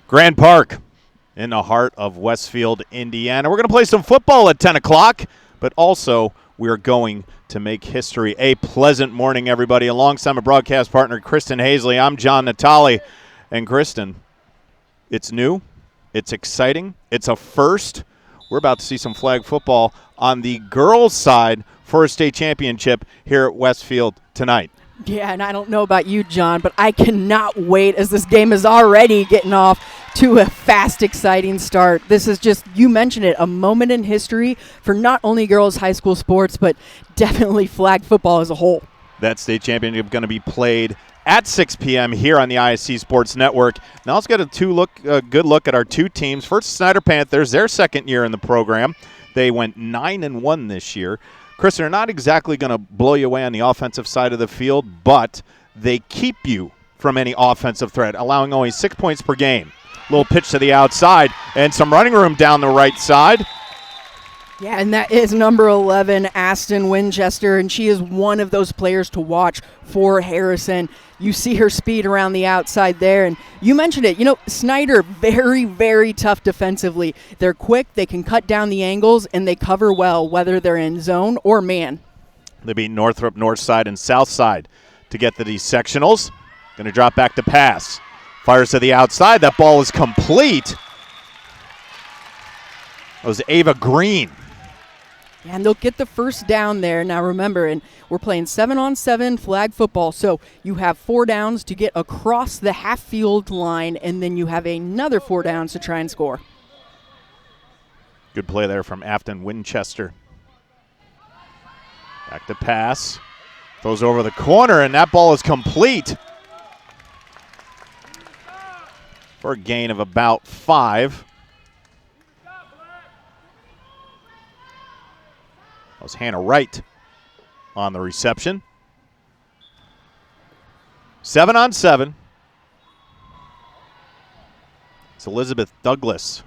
Grand Park in the heart of Westfield, Indiana. We're going to play some football at 10 o'clock, but also we're going to make history. A pleasant morning, everybody. Alongside my broadcast partner, Kristen Hazley, I'm John Natali. And Kristen, it's new, it's exciting, it's a first. We're about to see some flag football on the girls' side for a state championship here at Westfield tonight. Yeah, and I don't know about you, John, but I cannot wait as this game is already getting off to a fast, exciting start. This is just, you mentioned it, a moment in history for not only girls' high school sports, but definitely flag football as a whole. That state championship going to be played at 6 p.m. here on the ISC Sports Network. Now let's get a good look at our two teams. First, Snider Panthers, their second year in the program. They went 9-1 this year. Chris, they're not exactly going to blow you away on the offensive side of the field, but they keep you from any offensive threat, allowing only 6 points per game. Little pitch to the outside and some running room down the right side. Yeah, and that is number 11, Aston Winchester, and she is one of those players to watch for Harrison. You see her speed around the outside there, and you mentioned it. You know, Snider, very, very tough defensively. They're quick, they can cut down the angles, and they cover well, whether they're in zone or man. They beat Northrop, north side, and south side to get to these sectionals. Going to drop back to pass. Fires to the outside. That ball is complete. That was Ava Green. And they'll get the first down there. Now remember, and we're playing 7-on-7 flag football, so you have 4 downs to get across the half-field line, and then you have another 4 downs to try and score. Good play there from Afton Winchester. Back to pass. Throws over the corner, and that ball is complete for a gain of about 5. That was Hannah Wright on the reception. 7-on-7. It's Elizabeth Douglas.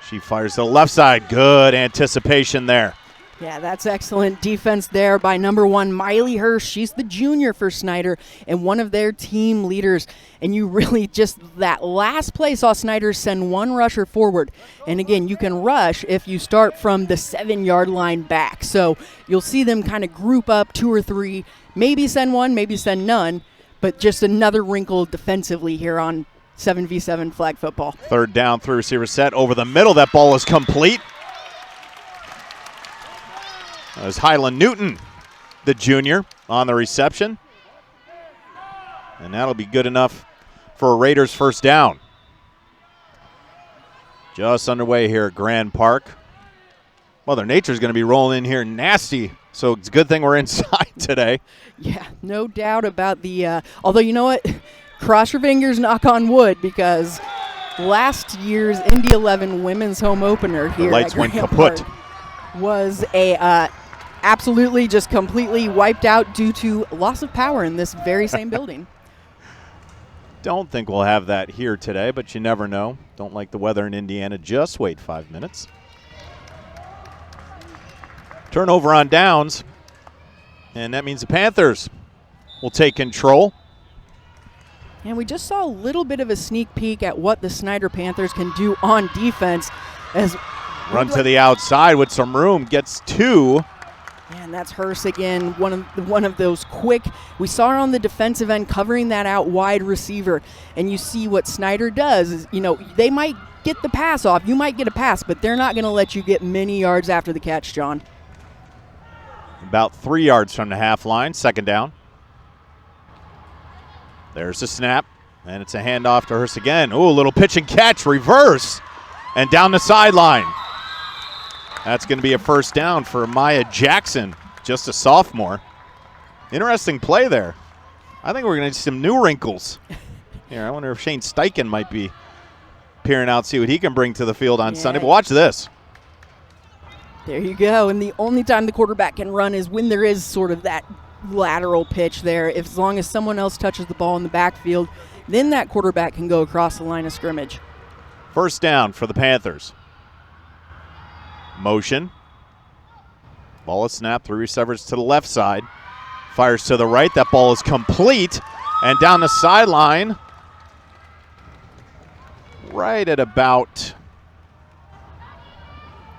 She fires to the left side. Good anticipation there. Yeah, that's excellent defense there by number 1, Miley Hirsch. She's the junior for Snider and one of their team leaders. And you really just, that last play saw Snider send one rusher forward. And again, you can rush if you start from the 7-yard line back. So you'll see them kind of group up 2 or 3, maybe send one, maybe send none, but just another wrinkle defensively here on 7v7 flag football. Third down, 3 receiver set over the middle. That ball is complete. That was Hyland Newton, the junior, on the reception. And that'll be good enough for a Raiders first down. Just underway here at Grand Park. Mother Nature's going to be rolling in here nasty, so it's a good thing we're inside today. Yeah, no doubt about the although you know what? Cross your fingers, knock on wood, because last year's Indy 11 women's home opener here the lights at went Grand kaput. Park was a absolutely just completely wiped out due to loss of power in this very same building. Don't think we'll have that here today, but you never know. Don't like the weather in Indiana. Just wait 5 minutes. Turnover on downs, and that means the Panthers will take control. And we just saw a little bit of a sneak peek at what the Snider Panthers can do on defense. As run to the outside with some room, gets 2. And that's Hurst again, one of those quick. We saw her on the defensive end covering that out wide receiver. And you see what Snider does is, you know, they might get the pass off. You might get a pass, but they're not going to let you get many yards after the catch, John. About 3 yards from the half line, second down. There's the snap, and it's a handoff to Hurst again. Ooh, a little pitch and catch, reverse, and down the sideline. That's going to be a first down for Maya Jackson, just a sophomore. Interesting play there. I think we're going to see some new wrinkles. Here, I wonder if Shane Steichen might be peering out, see what he can bring to the field on Sunday. But watch this. There you go. And the only time the quarterback can run is when there is sort of that lateral pitch there. If, as long as someone else touches the ball in the backfield, then that quarterback can go across the line of scrimmage. First down for the Panthers. Motion. Ball is snapped. 3 receivers to the left side. Fires to the right. That ball is complete. And down the sideline, right at about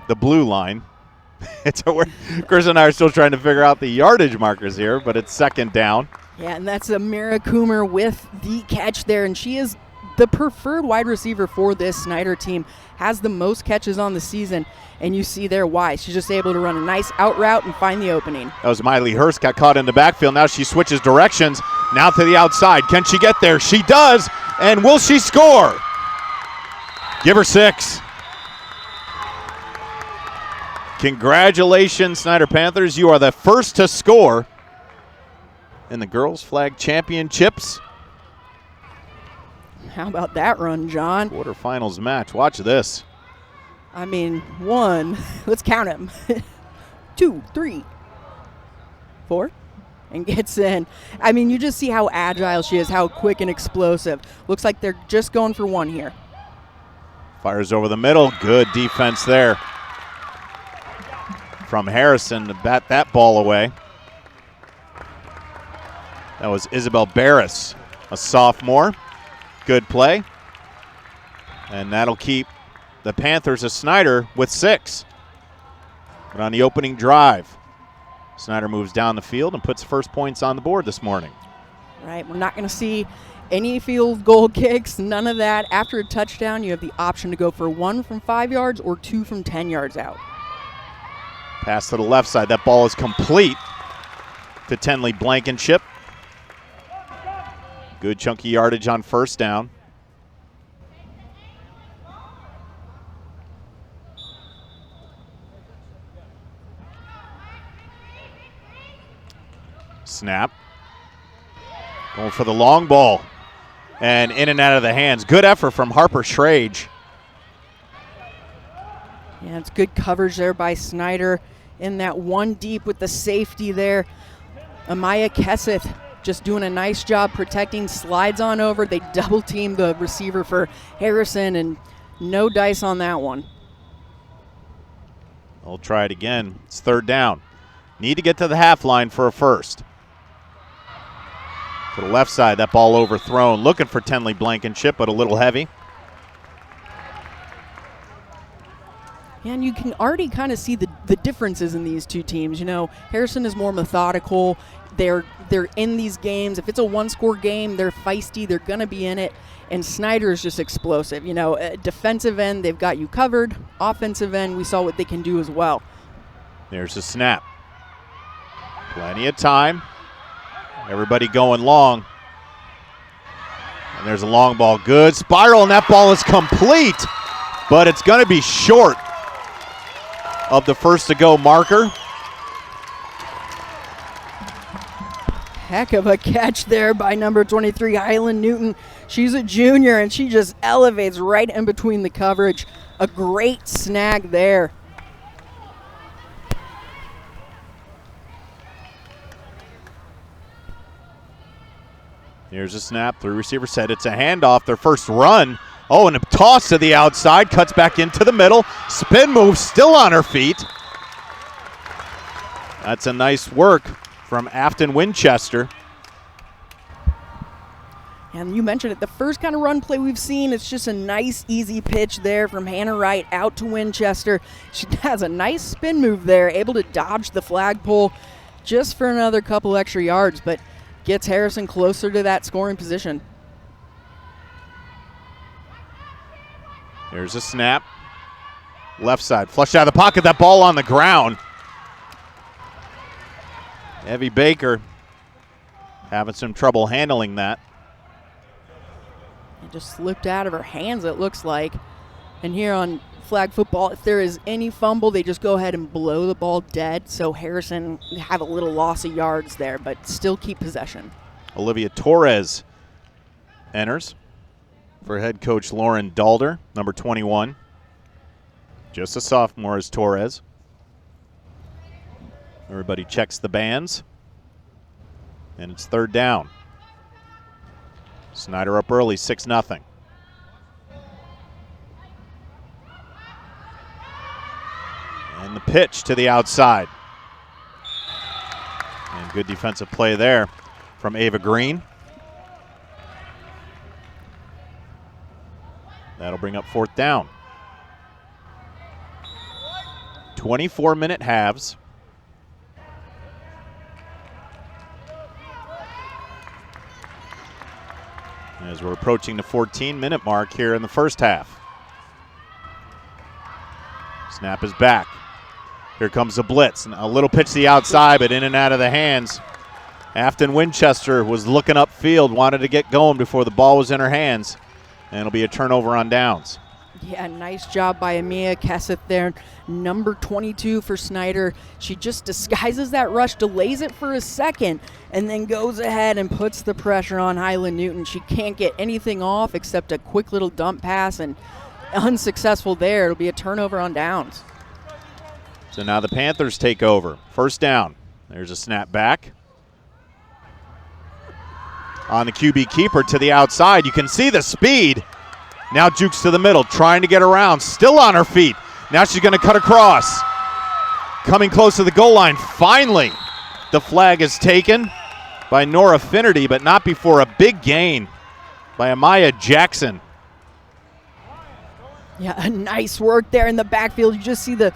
the blue line. Chris and I are still trying to figure out the yardage markers here, but it's second down. Yeah, and that's Amira Coomer with the catch there, and she is the preferred wide receiver for this Snider team. Has the most catches on the season, and you see there why. She's just able to run a nice out route and find the opening. That was Miley Hurst, got caught in the backfield. Now she switches directions, now to the outside. Can she get there? She does, and will she score? Give her 6. Congratulations, Snider Panthers. You are the first to score in the girls' flag championships. How about that run, John? Quarterfinals match. Watch this. I mean, 1, let's count him. 2, 3, 4, and gets in. I mean, you just see how agile she is, how quick and explosive. Looks like they're just going for 1 here. Fires over the middle. Good defense there from Harrison to bat that ball away. That was Isabel Barris, a sophomore. Good play. And that'll keep the Panthers of Snider with 6. But on the opening drive, Snider moves down the field and puts first points on the board this morning. Right, we're not going to see any field goal kicks, none of that. After a touchdown, you have the option to go for 1 from 5 yards or 2 from 10 yards out. Pass to the left side. That ball is complete to Tenley Blankenship. Good chunky yardage on first down. Snap. Going for the long ball. And in and out of the hands. Good effort from Harper Schrage. Yeah, it's good coverage there by Snider in that 1 deep with the safety there. Amaya Kesseth just doing a nice job protecting, slides on over. They double team the receiver for Harrison, and no dice on that one. I'll try it again. It's third down. Need to get to the half line for a first. To the left side, that ball overthrown. Looking for Tenley Blankenship, but a little heavy. And you can already kind of see the differences in these two teams. You know, Harrison is more methodical. They're in these games. If it's a 1-score game, they're feisty. They're going to be in it. And Snider is just explosive. You know, defensive end, they've got you covered. Offensive end, we saw what they can do as well. There's a snap. Plenty of time. Everybody going long. And there's a long ball. Good spiral, and that ball is complete. But it's going to be short of the first-to-go marker. Heck of a catch there by number 23, Highland Newton. She's a junior, and she just elevates right in between the coverage. A great snag there. Here's a snap. 3 receivers set. It's a handoff. Their first run. Oh, and a toss to the outside. Cuts back into the middle. Spin move, still on her feet. That's a nice work from Afton Winchester. And you mentioned it, the first kind of run play we've seen, it's just a nice, easy pitch there from Hannah Wright out to Winchester. She has a nice spin move there, able to dodge the flagpole just for another couple extra yards, but gets Harrison closer to that scoring position. There's a snap. Left side, flushed out of the pocket, that ball on the ground. Evie Baker having some trouble handling that. It just slipped out of her hands, it looks like. And here on flag football, if there is any fumble, they just go ahead and blow the ball dead. So Harrison have a little loss of yards there, but still keep possession. Olivia Torres enters for head coach Lauren Dalder, number 21. Just a sophomore as Torres. Everybody checks the bands. And it's third down. Snider up early, 6-0. And the pitch to the outside. And good defensive play there from Ava Green. That'll bring up 4th down. 24-minute halves. As we're approaching the 14-minute mark here in the first half. Snap is back. Here comes the blitz. A little pitch to the outside, but in and out of the hands. Afton Winchester was looking upfield, wanted to get going before the ball was in her hands. And it'll be a turnover on downs. Yeah, nice job by Amia Kesseth there. Number 22 for Snider. She just disguises that rush, delays it for a second, and then goes ahead and puts the pressure on Highland Newton. She can't get anything off except a quick little dump pass, and unsuccessful there. It'll be a turnover on downs. So now the Panthers take over. 1st down. There's a snap back. On the QB keeper to the outside. You can see the speed. Now jukes to the middle, trying to get around. Still on her feet. Now she's going to cut across. Coming close to the goal line. Finally, the flag is taken by Nora Finnerty, but not before a big gain by Amaya Jackson. Yeah, nice work there in the backfield. You just see the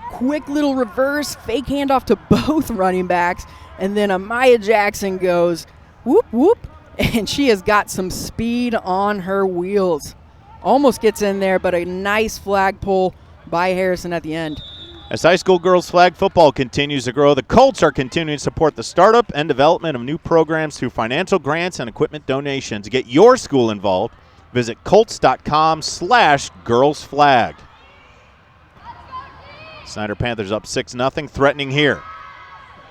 quick little reverse, fake handoff to both running backs, and then Amaya Jackson goes whoop, whoop, and she has got some speed on her wheels. Almost gets in there, but a nice flag pull by Harrison at the end. As high school girls flag football continues to grow, the Colts are continuing to support the startup and development of new programs through financial grants and equipment donations. To get your school involved, visit colts.com/girlsflag. Snider Panthers up 6-0, threatening here.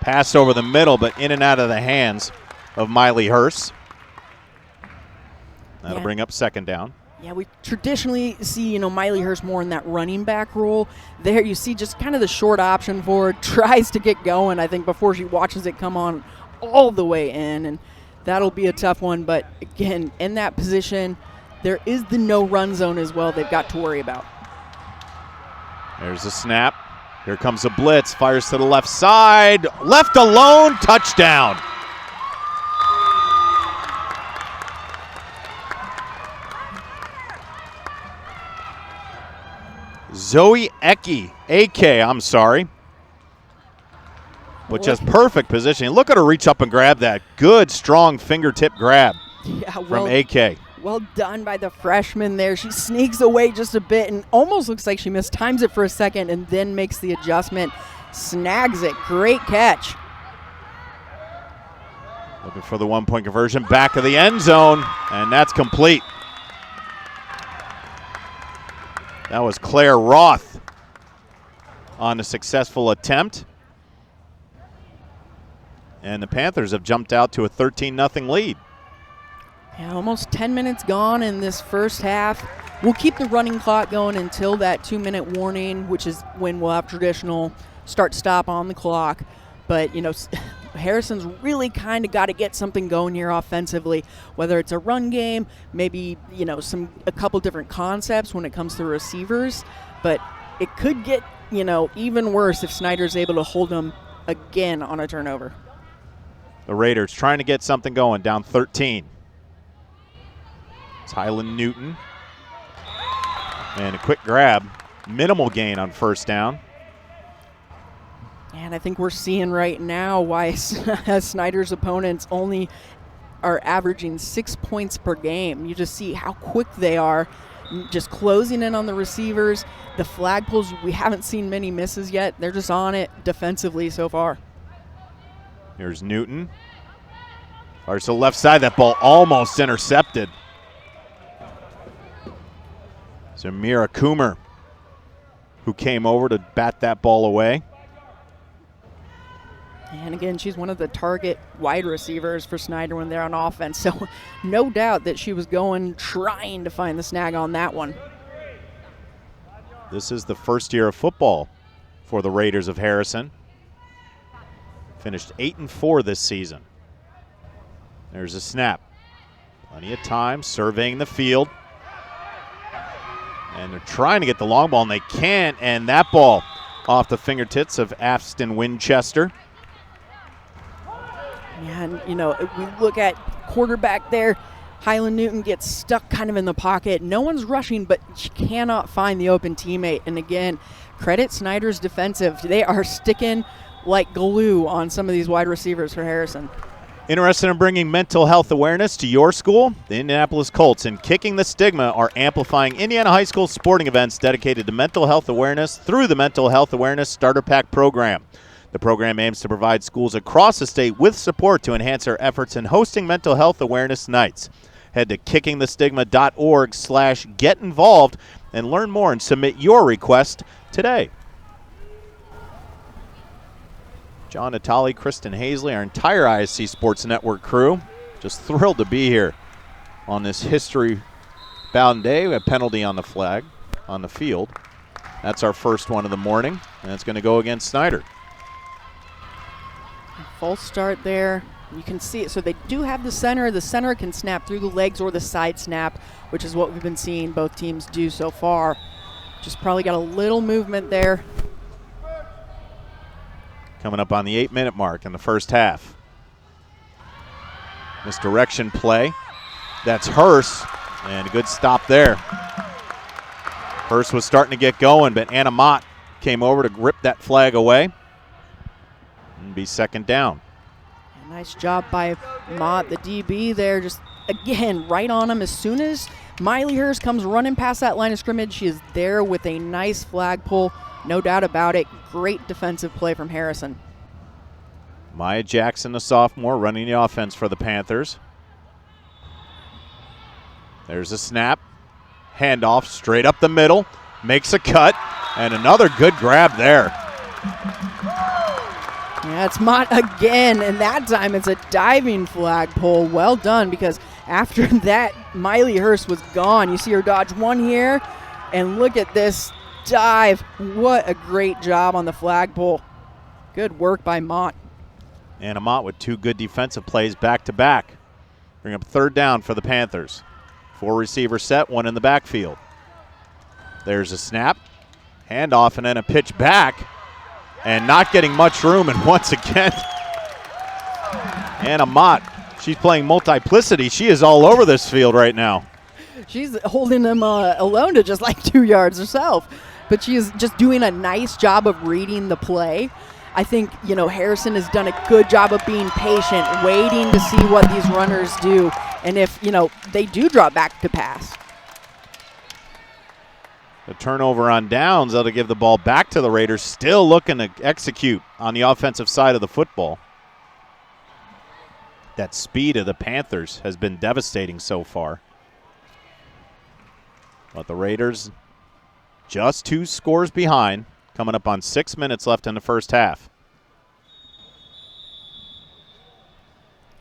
Pass over the middle, but in and out of the hands of Miley Hurst. That'll bring up 2nd down. Yeah, we traditionally see, Miley Hurst more in that running back role. There you see just kind of the short option for her, tries to get going, I think, before she watches it come on all the way in, and that'll be a tough one. But, again, in that position, there is the no-run zone as well they've got to worry about. There's a snap. Here comes a blitz. Fires to the left side. Left alone. Touchdown. Zoe AK, I'm sorry. With just perfect positioning. Look at her reach up and grab that. Good, strong fingertip grab from AK. Well done by the freshman there. She sneaks away just a bit and almost looks like she mistimes it for a second and then makes the adjustment. Snags it. Great catch. Looking for the 1-point conversion. Back of the end zone, and that's complete. That was Claire Roth on a successful attempt. And the Panthers have jumped out to a 13-0 lead. Yeah, almost 10 minutes gone in this first half. We'll keep the running clock going until that 2-minute warning, which is when we'll have traditional start-stop on the clock. But, Harrison's really kind of got to get something going here offensively, whether it's a run game, maybe, a couple different concepts when it comes to receivers. But it could get, even worse if Snider's able to hold them again on a turnover. The Raiders trying to get something going, down 13. It's Highland Newton. And a quick grab. Minimal gain on 1st down. And I think we're seeing right now why Snider's opponents only are averaging 6 points per game. You just see how quick they are, just closing in on the receivers. The flag pulls, we haven't seen many misses yet. They're just on it defensively so far. Here's Newton. Fires to the left side. That ball almost intercepted. So Mira Coomer, who came over to bat that ball away. And again, she's one of the target wide receivers for Snider when they're on offense. So no doubt that she was trying to find the snag on that one. This is the first year of football for the Raiders of Harrison. Finished 8-4 this season. There's a snap. Plenty of time, surveying the field. And they're trying to get the long ball, and they can't. And that ball off the fingertips of Afton Winchester. Yeah, and if we look at quarterback there, Highland Newton gets stuck kind of in the pocket. No one's rushing, but she cannot find the open teammate. And again, credit Snider's defensive. They are sticking like glue on some of these wide receivers for Harrison. Interested in bringing mental health awareness to your school? The Indianapolis Colts and Kicking the Stigma are amplifying Indiana high school sporting events dedicated to mental health awareness through the Mental Health Awareness Starter Pack program. The program aims to provide schools across the state with support to enhance their efforts in hosting mental health awareness nights. Head to kickingthestigma.org/get involved and learn more and submit your request today. John Natali, Kristen Hazley, our entire ISC Sports Network crew, just thrilled to be here on this history-bound day. We have a penalty on the flag, on the field. That's our first one of the morning, and it's going to go against Snider. False start there. You can see it. So they do have the center. The center can snap through the legs or the side snap, which is what we've been seeing both teams do so far. Just probably got a little movement there. Coming up on the 8-minute mark in the first half. Misdirection play. That's Hurst, and a good stop there. Hurst was starting to get going, but Anna Mott came over to rip that flag away and be second down. Nice job by Mott, the DB there, just again right on him. As soon as Miley Hurst comes running past that line of scrimmage, she is there with a nice flag pull, no doubt about it. Great defensive play from Harrison. Maya Jackson, the sophomore, running the offense for the Panthers. There's a snap, handoff straight up the middle, makes a cut, and another good grab there. Yeah, it's Mott again, and that time it's a diving flag pull. Well done, because after that, Miley Hurst was gone. You see her dodge one here, and look at this dive. What a great job on the flag pull. Good work by Mott. Anna Mott with two good defensive plays back-to-back. Bring up third down for the Panthers. 4 receiver set, one in the backfield. There's a snap, handoff, and then a pitch back. And not getting much room, and once again, Anna Mott, she's playing multiplicity. She is all over this field right now. She's holding them alone to just like 2 yards herself. But she is just doing a nice job of reading the play. I think, Harrison has done a good job of being patient, waiting to see what these runners do. And if, they do drop back to pass. The turnover on downs, that'll give the ball back to the Raiders, still looking to execute on the offensive side of the football. That speed of the Panthers has been devastating so far. But the Raiders just 2 scores behind, coming up on 6 minutes left in the first half.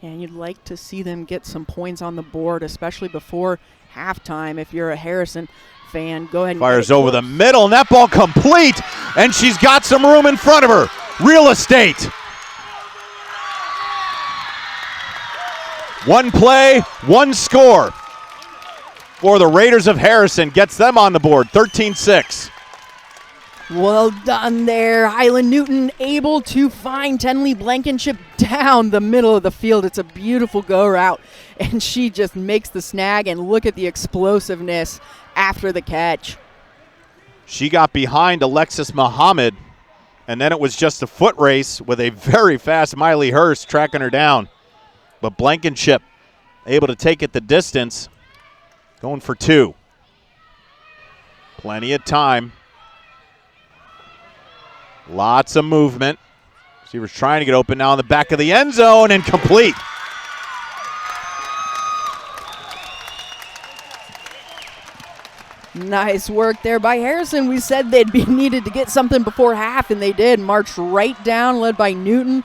And you'd like to see them get some points on the board, especially before halftime. If you're a Harrison fan, go ahead and fires over the middle, and that ball complete, and she's got some room in front of her. Real estate. One play, one score for the Raiders of Harrison. Gets them on the board, 13-6. Well done there. Highland Newton able to find Tenley Blankenship down the middle of the field. It's a beautiful go route, and she just makes the snag, and look at the explosiveness after the catch. She got behind Alexis Muhammad, and then it was just a foot race with a very fast Miley Hurst tracking her down. But Blankenship able to take it the distance, going for 2. Plenty of time. Lots of movement. Receivers trying to get open now in the back of the end zone, and complete. Nice work there by Harrison. We said they'd be needed to get something before half, and they did. Marched right down, led by Newton.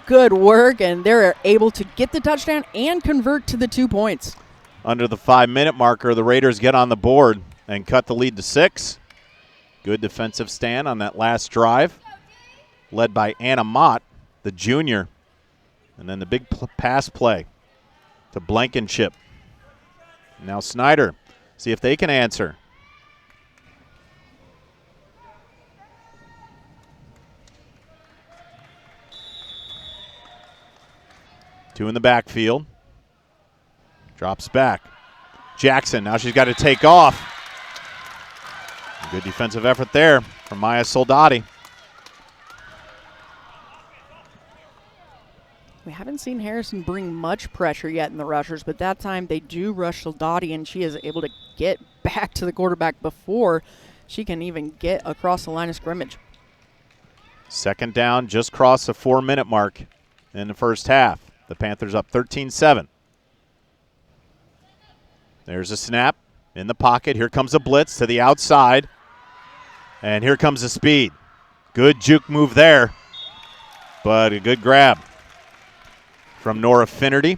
Good work, and they're able to get the touchdown and convert to the 2 points. Under the 5-minute marker, the Raiders get on the board and cut the lead to 6. Good defensive stand on that last drive, led by Anna Mott, the junior. And then the big pass play to Blankenship. Now Snider, see if they can answer. Two in the backfield. Drops back. Jackson, now she's got to take off. Good defensive effort there from Maya Soldati. We haven't seen Harrison bring much pressure yet in the rushers, but that time they do rush Soldati, and she is able to get back to the quarterback before she can even get across the line of scrimmage. Second down, just crossed the 4-minute mark in the first half. The Panthers up 13-7. There's a snap in the pocket. Here comes a blitz to the outside. And here comes the speed. Good juke move there, but a good grab from Nora Finnerty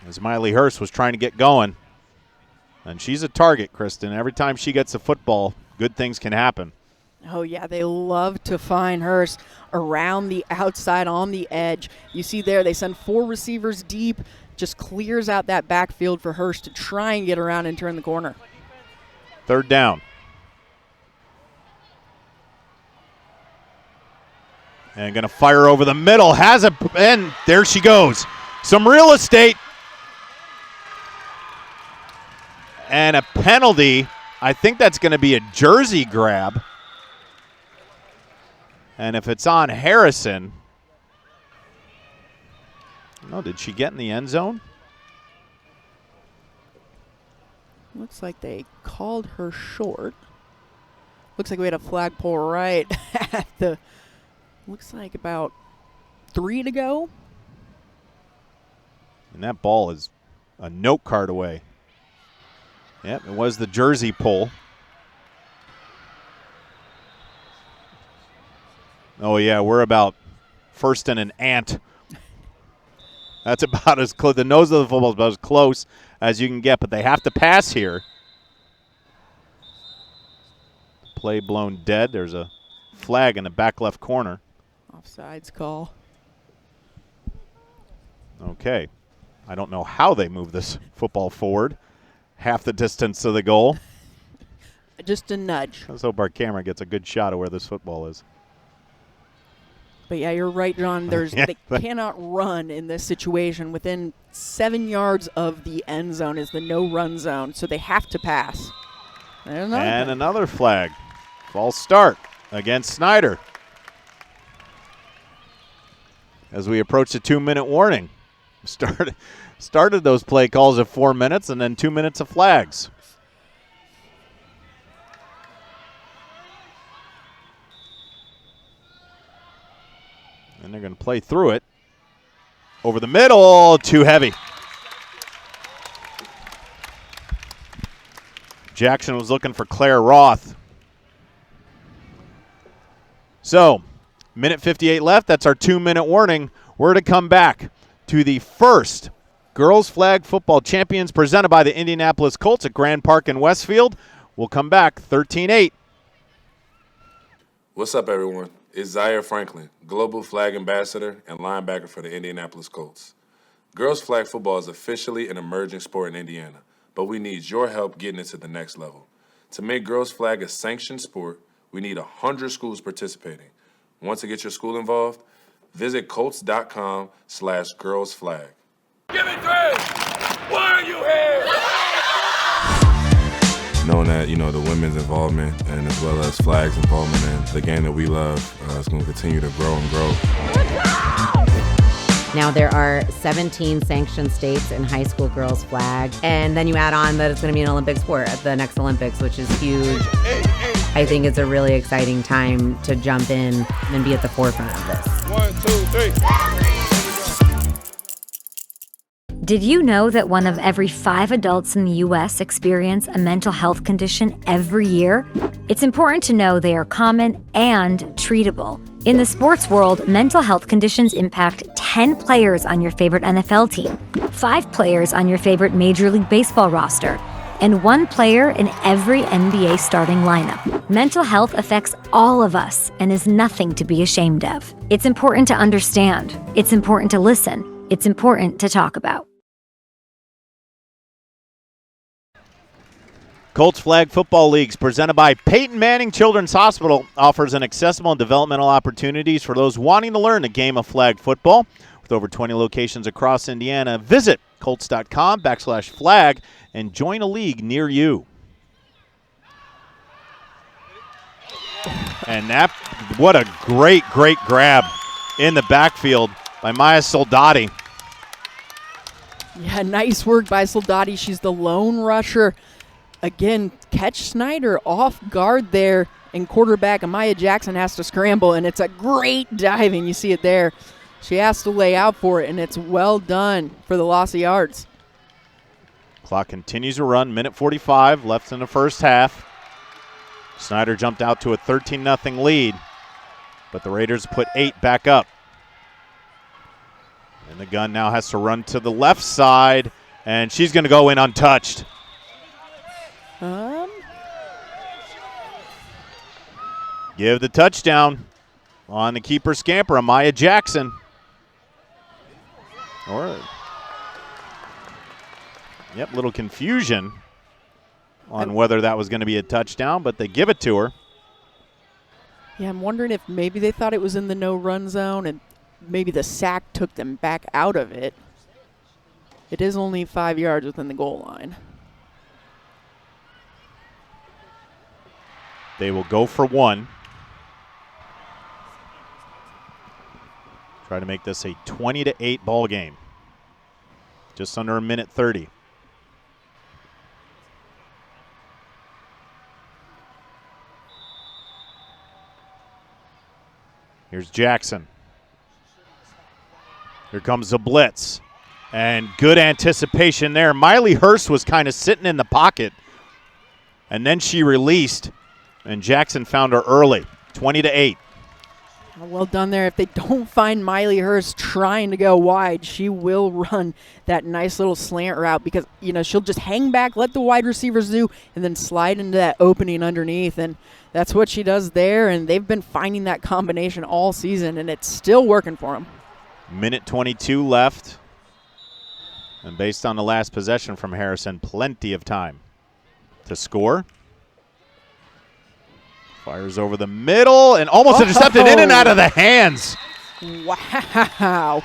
as Miley Hurst was trying to get going. And she's a target, Kristen. Every time she gets the football, good things can happen. Oh, yeah, they love to find Hurst around the outside on the edge. You see there, they send 4 receivers deep, just clears out that backfield for Hurst to try and get around and turn the corner. Third down. And going to fire over the middle. Has a, and there she goes. Some real estate. And a penalty. I think that's going to be a jersey grab. And if it's on Harrison. No, did she get in the end zone? Looks like they called her short. Looks like we had a flagpole right at the, looks like about 3 to go. And that ball is a note card away. Yep, it was the jersey pull. Oh, yeah, we're about first and an ant. That's about as close. The nose of the football is about as close as you can get, but they have to pass here. Play blown dead. There's a flag in the back left corner. Offsides call. Okay. I don't know how they move this football forward. Half the distance to the goal. Just a nudge. Let's hope our camera gets a good shot of where this football is. But, yeah, you're right, John. They cannot run in this situation. Within 7 yards of the end zone is the no-run zone, so they have to pass. And another flag. False start against Snider. As we approach the 2-minute warning. Started those play calls at 4 minutes and then 2 minutes of flags. And they're going to play through it. Over the middle, too heavy. Jackson was looking for Claire Roth. So, minute 58 left. That's our 2-minute warning. We're to come back to the first Girls Flag Football Champions presented by the Indianapolis Colts at Grand Park in Westfield. We'll come back 13-8. What's up, everyone? It's Zaire Franklin, Global Flag Ambassador and linebacker for the Indianapolis Colts. Girls flag football is officially an emerging sport in Indiana, but we need your help getting it to the next level. To make girls flag a sanctioned sport, we need 100 schools participating. Want to get your school involved? Visit colts.com/girlsflag. Give me 3! Why are you here? Knowing that, the women's involvement and as well as flags involvement in the game that we love is going to continue to grow and grow. Now there are 17 sanctioned states in high school girls flag, and then you add on that it's going to be an Olympic sport at the next Olympics, which is huge. I think it's a really exciting time to jump in and be at the forefront of this. 1, 2, 3. Did you know that 1 of every 5 adults in the U.S. experience a mental health condition every year? It's important to know they are common and treatable. In the sports world, mental health conditions impact 10 players on your favorite NFL team, 5 players on your favorite Major League Baseball roster, and 1 player in every NBA starting lineup. Mental health affects all of us and is nothing to be ashamed of. It's important to understand. It's important to listen. It's important to talk about. Colts Flag Football Leagues presented by Peyton Manning Children's Hospital offers an accessible and developmental opportunities for those wanting to learn the game of flag football. With over 20 locations across Indiana, visit Colts.com/flag and join a league near you. And that, what a great grab in the backfield by Maya Soldati. Yeah, nice work by Soldati. She's the lone rusher. Again, catch Snider off guard there, and quarterback Amaya Jackson has to scramble, and it's a great diving. You see it there. She has to lay out for it, and it's well done for the loss of yards. Clock continues to run. Minute 45 left in the first half. Snider jumped out to a 13-0 lead, but the Raiders put 8 back up. And the gun now has to run to the left side, and she's going to go in untouched. Give the touchdown on the keeper scamper, Amaya Jackson. Little confusion on whether that was going to be a touchdown, but they give it to her. Yeah, I'm wondering if maybe they thought it was in the no-run zone and maybe the sack took them back out of it. It is only 5 yards within the goal line. They will go for 1. Try to make this a 20-8 ball game. Just under a minute 30. Here's Jackson. Here comes the blitz. And good anticipation there. Miley Hurst was kind of sitting in the pocket. And then she released. And Jackson found her early. 20-8. Well done there. If they don't find Miley Hurst trying to go wide, she will run that nice little slant route because, she'll just hang back, let the wide receivers do, and then slide into that opening underneath. And that's what she does there, and they've been finding that combination all season, and it's still working for them. Minute 22 left. And based on the last possession from Harrison, plenty of time to score. Fires over the middle and almost intercepted in and out of the hands. Wow.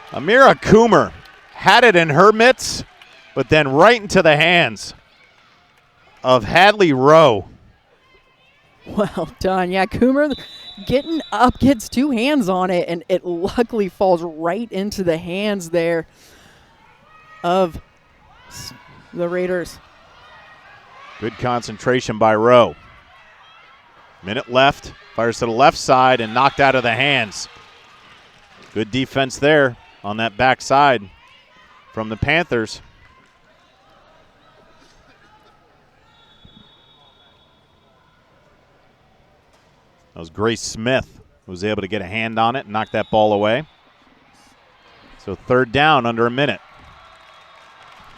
Amira Coomer had it in her mitts, but then right into the hands of Hadley Rowe. Well done. Yeah, Coomer getting up, gets 2 hands on it, and it luckily falls right into the hands there of the Raiders. Good concentration by Rowe. Minute left. Fires to the left side and knocked out of the hands. Good defense there on that backside from the Panthers. That was Grace Smith who was able to get a hand on it and knock that ball away. So third down under a minute.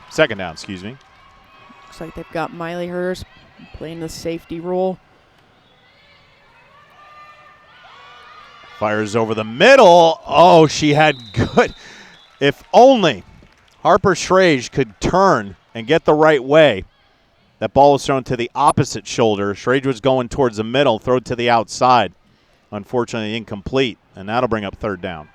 Second down, excuse me. Looks like they've got Miley Hurst playing the safety role. Fires over the middle. Oh, she had good. If only Harper Schrage could turn and get the right way. That ball was thrown to the opposite shoulder. Schrage was going towards the middle, throw it to the outside. Unfortunately, incomplete, and that'll bring up third down.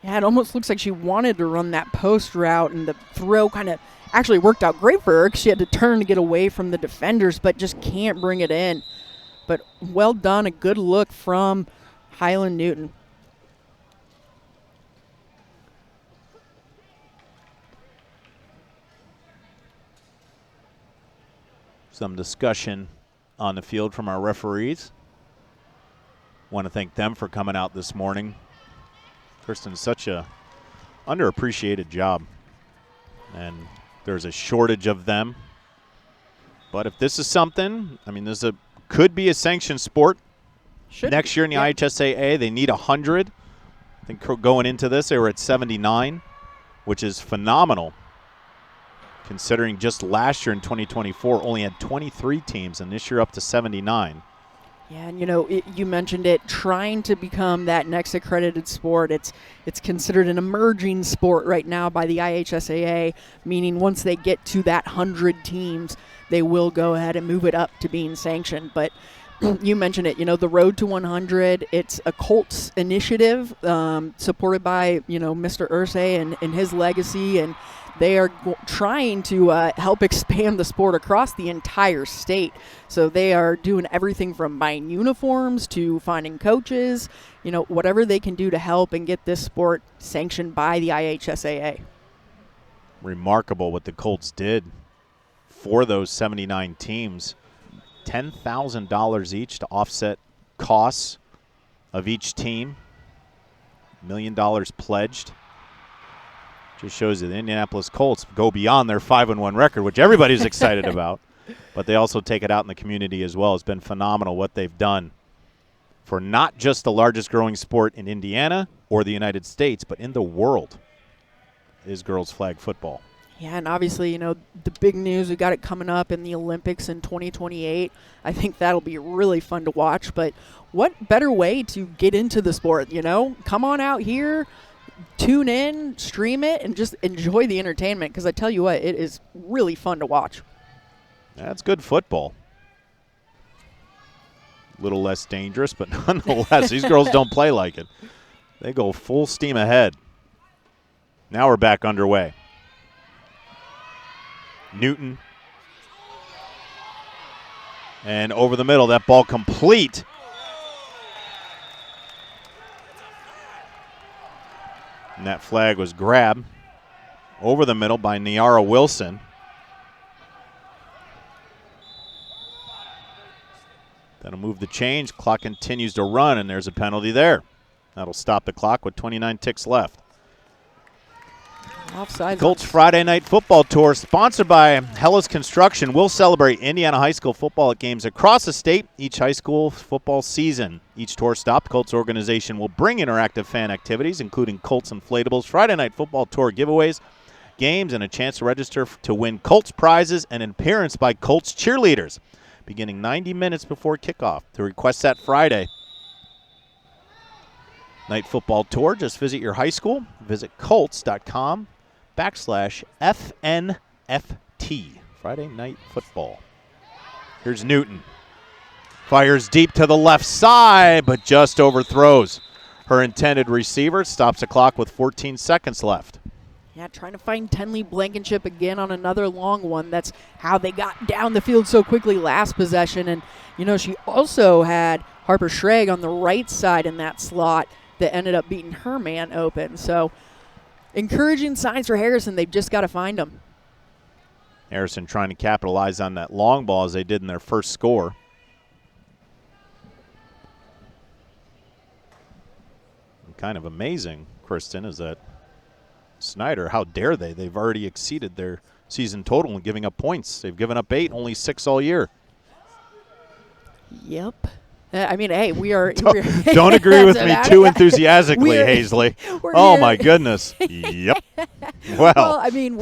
Yeah, it almost looks like she wanted to run that post route, and the throw kind of actually worked out great for her because she had to turn to get away from the defenders, but just can't bring it in. But well done, a good look from Highland Newton. Some discussion on the field from our referees. Want to thank them for coming out this morning. Kristen's such a underappreciated job, and there's a shortage of them. But if this is something, could be a sanctioned sport. Next year in the IHSAA, they need 100. I think going into this, they were at 79, which is phenomenal, considering just last year in 2024 only had 23 teams, and this year up to 79. Yeah, and you mentioned it, trying to become that next accredited sport. It's considered an emerging sport right now by the IHSAA, meaning once they get to that 100 teams, they will go ahead and move it up to being sanctioned. But You mentioned it, the Road to 100. It's a Colts initiative supported by, Mr. Irsay and his legacy, and they are trying to help expand the sport across the entire state. So they are doing everything from buying uniforms to finding coaches, whatever they can do to help and get this sport sanctioned by the IHSAA. Remarkable what the Colts did for those 79 teams. $10,000 each to offset costs of each team. $1 million pledged. Just shows that the Indianapolis Colts go beyond their 5-1 record, which everybody's excited about. But they also take it out in the community as well. It's been phenomenal what they've done for not just the largest growing sport in Indiana or the United States, but in the world is girls flag football. Yeah, and obviously, the big news, we got it coming up in the Olympics in 2028. I think that'll be really fun to watch. But what better way to get into the sport, Come on out here, tune in, stream it, and just enjoy the entertainment. Because I tell you what, it is really fun to watch. That's good football. A little less dangerous, but nonetheless, these girls don't play like it. They go full steam ahead. Now we're back underway. Newton. And over the middle, that ball complete. And that flag was grabbed over the middle by Niara Wilson. That'll move the change. Clock continues to run, and there's a penalty there. That'll stop the clock with 29 ticks left. Offside. Colts Friday Night Football Tour, sponsored by Hellas Construction, will celebrate Indiana high school football at games across the state each high school football season. Each tour stop, Colts organization will bring interactive fan activities, including Colts inflatables, Friday Night Football Tour giveaways, games, and a chance to register to win Colts prizes and an appearance by Colts cheerleaders, beginning 90 minutes before kickoff. To request that Friday Night Football Tour, just visit your high school. Visit Colts.com/FNFT. Friday Night Football. Here's Newton. Fires deep to the left side, but just overthrows her intended receiver. Stops the clock with 14 seconds left. Yeah, trying to find Tenley Blankenship again on another long one. That's how they got down the field so quickly last possession. And, she also had Harper Schrag on the right side in that slot that ended up beating her man open. So, encouraging signs for Harrison. They've just got to find them. Harrison trying to capitalize on that long ball as they did in their first score. And kind of amazing, Kristen, is that Snider, how dare they? They've already exceeded their season total in giving up points. They've given up 8, only 6 all year. Yep. I mean, hey, we are. Don't agree with me too enthusiastically, Hazley. Oh, my goodness. Yep. Well, I mean,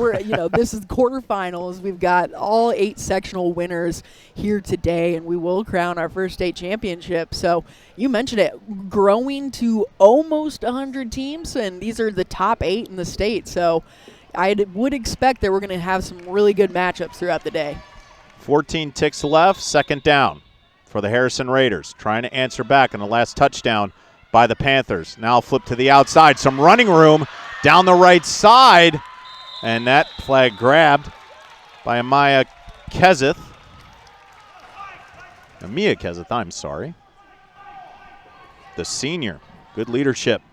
this is quarterfinals. We've got all 8 sectional winners here today, and we will crown our first state championship. So you mentioned it, growing to almost 100 teams, and these are the top 8 in the state. So I would expect that we're going to have some really good matchups throughout the day. 14 ticks left, second down for the Harrison Raiders, trying to answer back on the last touchdown by the Panthers. Now flip to the outside, some running room down the right side, and that flag grabbed by Amia Kezeth, I'm sorry. The senior. Good leadership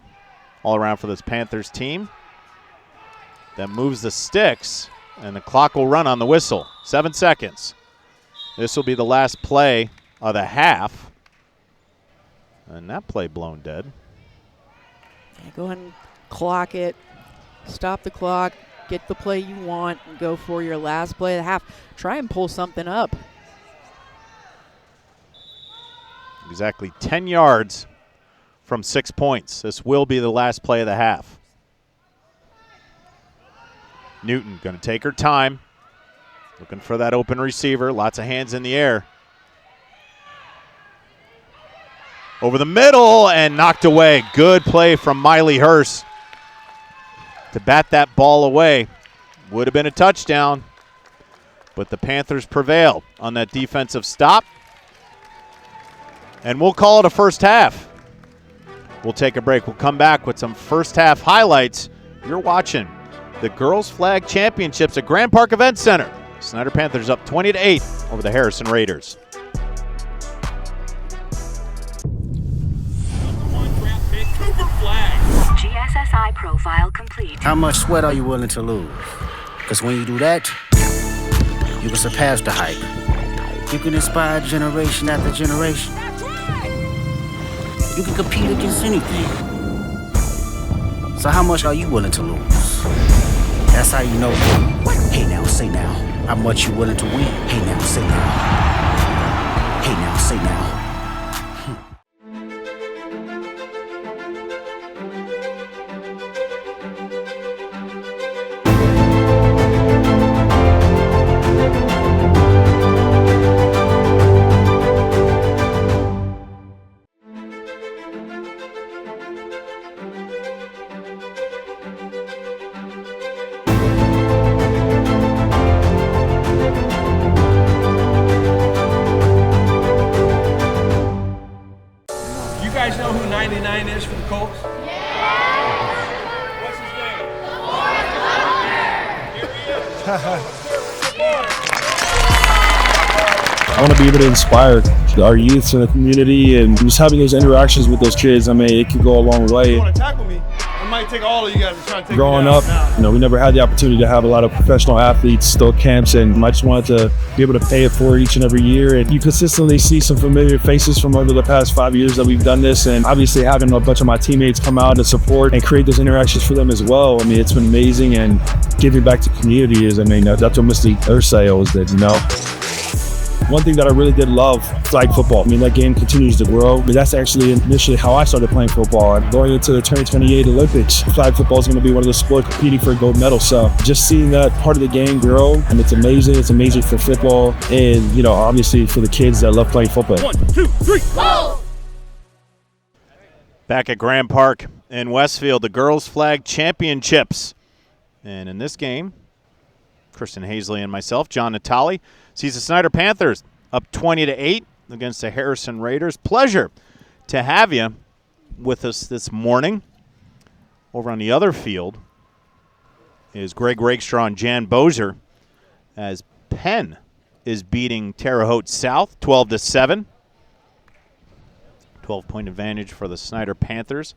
all around for this Panthers team. That moves the sticks, and the clock will run on the whistle. 7 seconds. This will be the last play of the half. And that play blown dead. Yeah, go ahead and clock it. Stop the clock. Get the play you want and go for your last play of the half. Try and pull something up. Exactly 10 yards from 6 points. This will be the last play of the half. Newton going to take her time. Looking for that open receiver. Lots of hands in the air. Over the middle and knocked away. Good play from Miley Hurst to bat that ball away. Would have been a touchdown, but the Panthers prevail on that defensive stop. And we'll call it a first half. We'll take a break. We'll come back with some first half highlights. You're watching the Girls Flag Championships at Grand Park Event Center. Snider Panthers up 20-8 over the Harrison Raiders. GSSI profile complete. How much sweat are you willing to lose? Because when you do that, you can surpass the hype. You can inspire generation after generation. You can compete against anything. So how much are you willing to lose? That's how you know. Hey now, say now. How much you willing to win? Hey now, say now. Hey now, say now. You guys know who 99 is for the Colts? Yeah! What's his name? I want to be able to inspire our youths in the community and just having those interactions with those kids. I mean, it could go a long way. You want to tackle me? I might take all of you guys to try to take Growing me up, down. we never had the opportunity to have a lot of professional athletes, still camps, and I just wanted to be able to pay it forward each and every year. And you consistently see some familiar faces from over the past 5 years that we've done this, and obviously having a bunch of my teammates come out and support and create those interactions for them as well. I mean, it's been amazing, and giving back to community is, that's what Mr. Ursay is, that, One thing that I really did love, flag football. I mean, that game continues to grow. But that's actually initially how I started playing football. And going into the 2028 Olympics, flag football is going to be one of the sports competing for a gold medal. So just seeing that part of the game grow, and it's amazing. It's amazing for football and, obviously for the kids that love playing football. 1, 2, 3, go! Back at Grand Park in Westfield, the Girls Flag Championships. And in this game, Kristen Hazley and myself, John Natali, sees the Snider Panthers up 20-8 against the Harrison Raiders. Pleasure to have you with us this morning. Over on the other field is Greg Rakestraw and Jan Bozer as Penn is beating Terre Haute South 12-7. 12-point advantage for the Snider Panthers.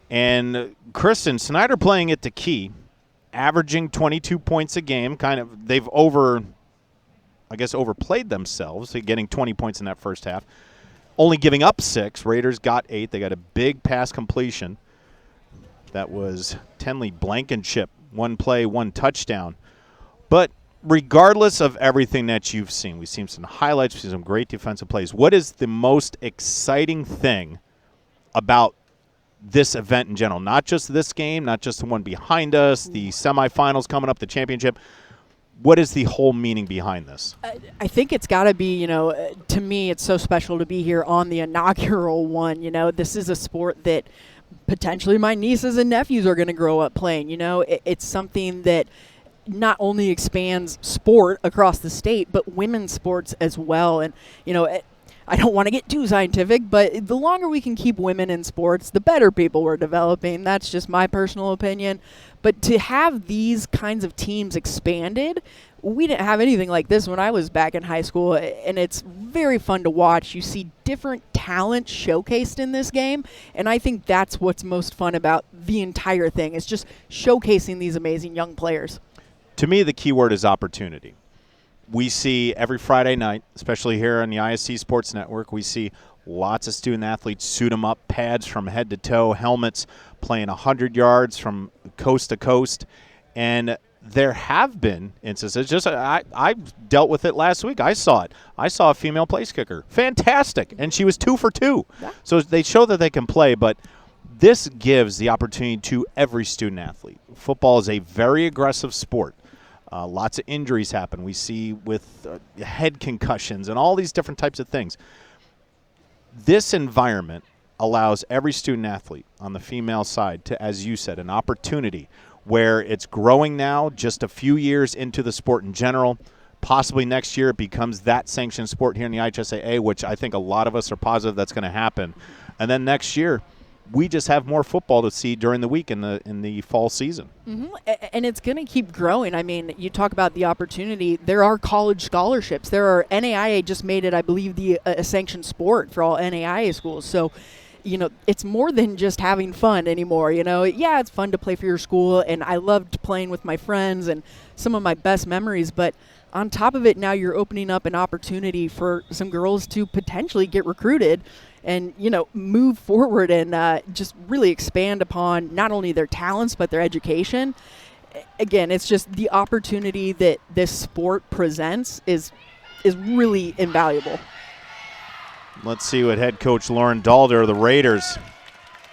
And Kristen, Snider playing it to key, averaging 22 points a game. They've overplayed themselves, getting 20 points in that first half. Only giving up 6. Raiders got 8. They got a big pass completion. That was Tenley Blankenship. 1 play, 1 touchdown. But regardless of everything that you've seen, we've seen some highlights, we've seen some great defensive plays. What is the most exciting thing about this event in general? Not just this game, not just the one behind us, the semifinals coming up, the championship. What is the whole meaning behind this? I think it's got to be, to me, it's so special to be here on the inaugural one. This is a sport that potentially my nieces and nephews are going to grow up playing. It's something that not only expands sport across the state, but women's sports as well. And, I don't want to get too scientific, but the longer we can keep women in sports, the better people we're developing. That's just my personal opinion. But to have these kinds of teams expanded, we didn't have anything like this when I was back in high school, and it's very fun to watch. You see different talent showcased in this game, and I think that's what's most fun about the entire thing, is just showcasing these amazing young players. To me, the key word is opportunity. We see every Friday night, especially here on the ISC Sports Network, we see lots of student athletes suit them up, pads from head to toe, helmets, playing 100 yards from coast to coast. And there have been instances, I dealt with it last week. I saw it. I saw a female place kicker. Fantastic. And she was 2 for 2. Yeah. So they show that they can play, but this gives the opportunity to every student athlete. Football is a very aggressive sport. Lots of injuries happen. We see with head concussions and all these different types of things. This environment allows every student athlete on the female side to, as you said, an opportunity where it's growing now, just a few years into the sport in general, possibly next year it becomes that sanctioned sport here in the IHSAA, which I think a lot of us are positive that's going to happen. And then next year, we just have more football to see during the week in the fall season. And it's going to keep growing. I mean, you talk about the opportunity. There are college scholarships. There are NAIA just made it, I believe, a sanctioned sport for all NAIA schools. So, it's more than just having fun anymore. Yeah, it's fun to play for your school, and I loved playing with my friends and some of my best memories. But on top of it, now you're opening up an opportunity for some girls to potentially get recruited and, move forward and just really expand upon not only their talents but their education. Again, it's just the opportunity that this sport presents is really invaluable. Let's see what head coach Lauren Dalder of the Raiders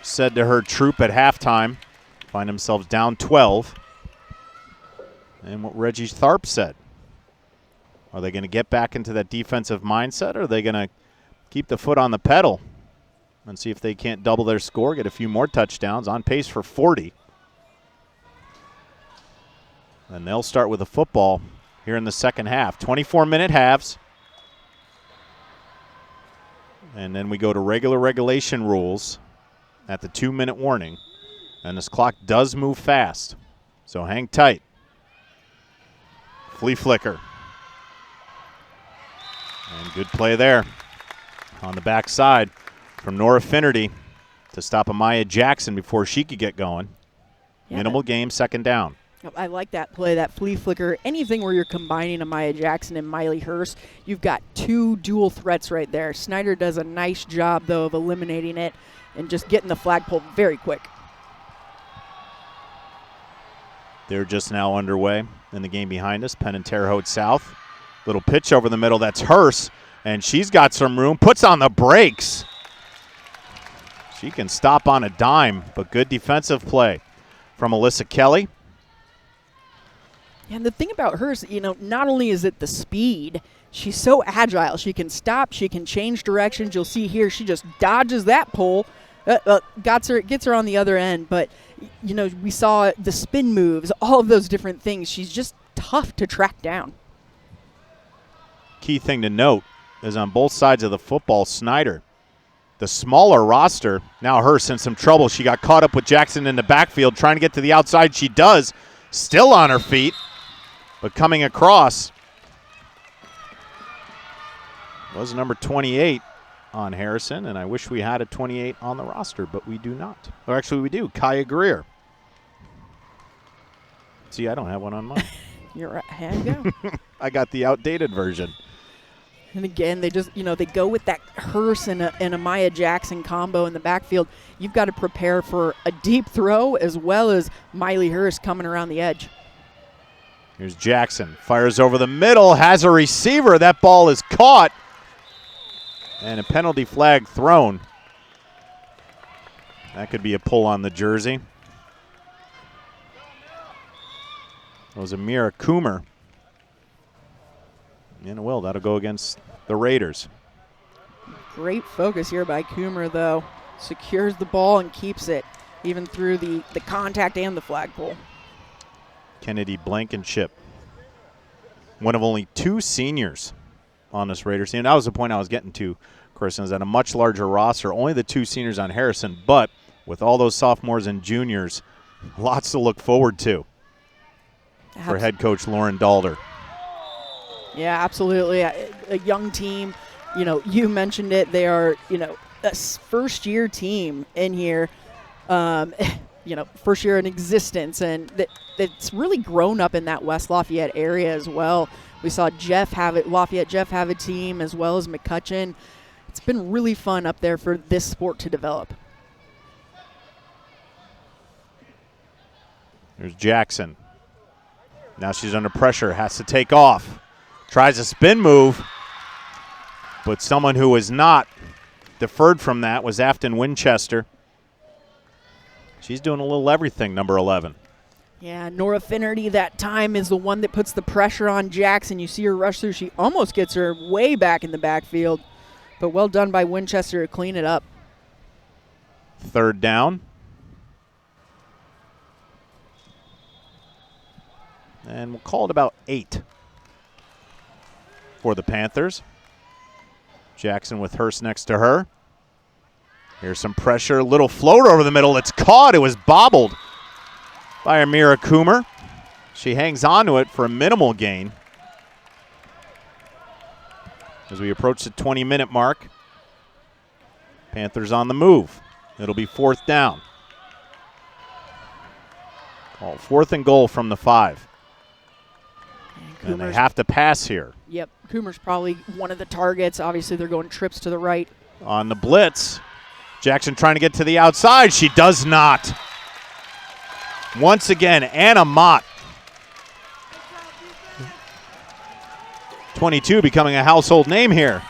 said to her troop at halftime. Find themselves down 12. And what Reggie Tharp said. Are they going to get back into that defensive mindset, or are they going to keep the foot on the pedal and see if they can't double their score, get a few more touchdowns, on pace for 40? And they'll start with the football here in the second half. 24-minute halves. And then we go to regulation rules at the 2-minute warning. And this clock does move fast, so hang tight. Flea flicker. And good play there on the backside from Nora Finnerty to stop Amaya Jackson before she could get going. Yeah. Minimal game, second down. I like that play, that flea flicker. Anything where you're combining Amaya Jackson and Miley Hurst, you've got two dual threats right there. Snider does a nice job, though, of eliminating it and just getting the flagpole very quick. They're just now underway in the game behind us, Penn and Terre Haute South. Little pitch over the middle, that's Hurst, and she's got some room, puts on the brakes. She can stop on a dime, but good defensive play from Alyssa Kelly. And the thing about her is, not only is it the speed, she's so agile. She can stop, she can change directions. You'll see here, she just dodges that pole, gets her on the other end. But, we saw the spin moves, all of those different things. She's just tough to track down. Key thing to note is on both sides of the football, Snider, the smaller roster, now Hurst in some trouble. She got caught up with Jackson in the backfield, trying to get to the outside. She does, still on her feet. But coming across was number 28 on Harrison, and I wish we had a 28 on the roster, but we do not. Or actually we do, Kaya Greer. See, I don't have one on mine. You're right. Here you go. I got the outdated version. And again, they just, they go with that Hurst and a Maya Jackson combo in the backfield. You've got to prepare for a deep throw as well as Miley Hurst coming around the edge. Here's Jackson, fires over the middle, has a receiver. That ball is caught, and a penalty flag thrown. That could be a pull on the jersey. It was Amira Coomer. And it will. That'll go against the Raiders. Great focus here by Coomer, though. Secures the ball and keeps it, even through the contact and the flagpole. Kennedy Blankenship, one of only two seniors on this Raiders team. That was the point I was getting to, Kirsten, is that a much larger roster, only the two seniors on Harrison, but with all those sophomores and juniors, lots to look forward to for head coach Lauren Dalder. Yeah, absolutely. A young team, you mentioned it. They are, a first-year team in here. First year in existence, and that's really grown up in that West Lafayette area as well. We saw Lafayette Jeff have a team as well as McCutcheon. It's been really fun up there for this sport to develop. There's Jackson. Now she's under pressure, has to take off. Tries a spin move, but someone who was not deferred from that was Afton Winchester. She's doing a little everything, number 11. Yeah, Nora Finnerty that time is the one that puts the pressure on Jackson. You see her rush through. She almost gets her way back in the backfield, but well done by Winchester to clean it up. Third down. And we'll call it about 8. for the Panthers. Jackson with Hurst next to her. Here's some pressure, little float over the middle. It's caught. It was bobbled by Amira Coomer. She hangs on to it for a minimal gain. As we approach the 20-minute mark, Panthers on the move. It'll be 4th down. Call 4th and goal from the 5. And they have to pass here. Yep, Coomer's probably one of the targets. Obviously, they're going trips to the right. On the blitz, Jackson trying to get to the outside. She does not. Once again, Anna Mott. 22 becoming a household name here.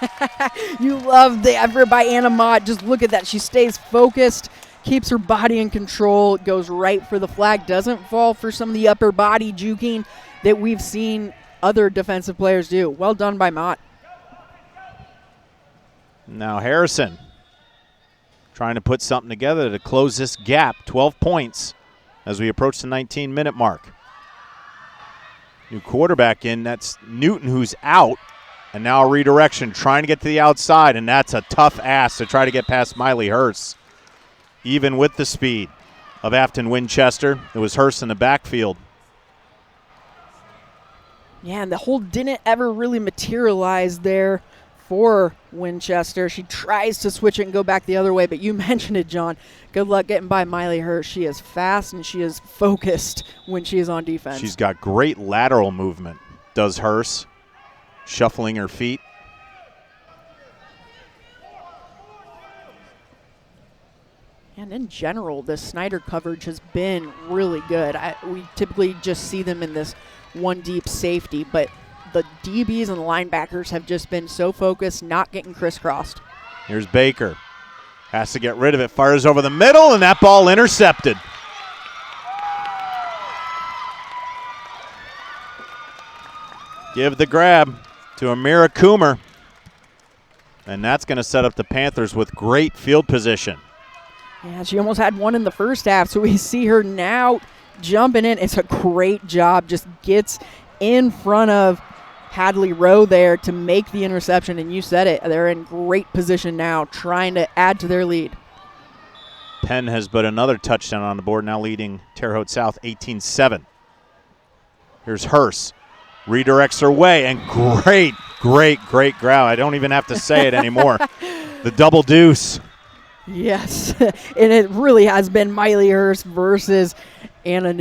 You love the effort by Anna Mott. Just look at that. She stays focused, keeps her body in control, goes right for the flag, doesn't fall for some of the upper body juking that we've seen other defensive players do. Well done by Mott. Now Harrison trying to put something together to close this gap. 12 points as we approach the 19-minute mark. New quarterback in, that's Newton, who's out. And now a redirection, trying to get to the outside, and that's a tough ask to try to get past Miley Hurst. Even with the speed of Afton Winchester, it was Hurst in the backfield. Yeah, and the hold didn't ever really materialize there for Winchester. She tries to switch it and go back the other way, but you mentioned it, John. Good luck getting by Miley Hurst. She is fast and she is focused when she is on defense. She's got great lateral movement, does Hurst, shuffling her feet. And in general, the Snider coverage has been really good. We typically just see them in this one deep safety, but the DBs and the linebackers have just been so focused, not getting crisscrossed. Here's Baker. Has to get rid of it. Fires over the middle, and that ball intercepted. Give the grab to Amira Coomer. And that's going to set up the Panthers with great field position. Yeah, she almost had one in the first half, so we see her now jumping in. It's a great job. Just gets in front of Hadley Rowe there to make the interception, and you said it. They're in great position now, trying to add to their lead. Penn has put another touchdown on the board, now leading Terre Haute South 18-7. Here's Hurst. Redirects her way, and great grab. I don't even have to say it anymore. The double deuce. Yes, and it really has been Miley Hurst versus Anna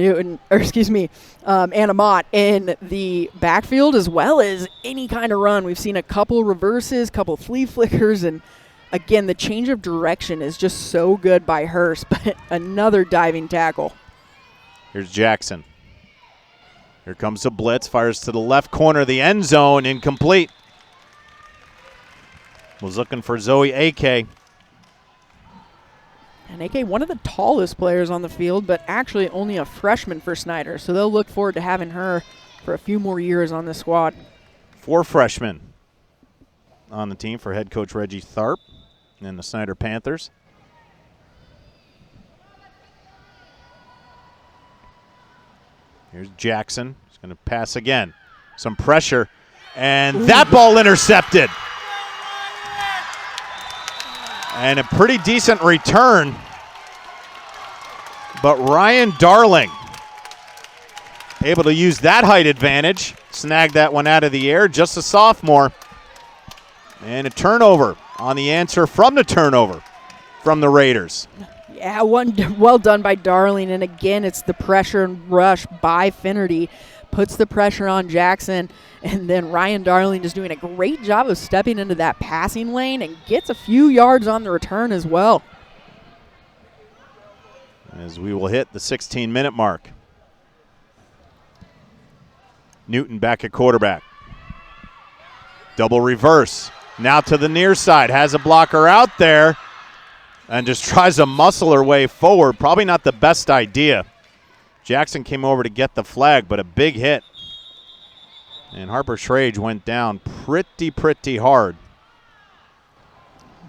Mott in the backfield, as well as any kind of run. We've seen a couple reverses, couple flea flickers, and again, the change of direction is just so good by Hurst, but another diving tackle. Here's Jackson. Here comes the blitz, fires to the left corner of the end zone, incomplete. Was looking for Zoe AK. And AK, one of the tallest players on the field, but actually only a freshman for Snider. So they'll look forward to having her for a few more years on the squad. 4 freshmen on the team for head coach Reggie Tharp and the Snider Panthers. Here's Jackson. He's going to pass again. Some pressure, and that ball intercepted. And a pretty decent return. But Ryan Darling able to use that height advantage. Snagged that one out of the air, just a sophomore. And a turnover on the answer from the turnover from the Raiders. Yeah, well done by Darling. And again, it's the pressure and rush by Finnerty. Puts the pressure on Jackson. And then Ryan Darling is doing a great job of stepping into that passing lane and gets a few yards on the return as well. As we will hit the 16-minute mark. Newton back at quarterback. Double reverse. Now to the near side. Has a blocker out there and just tries to muscle her way forward. Probably not the best idea. Jackson came over to get the flag, but a big hit. And Harper Schrage went down pretty hard.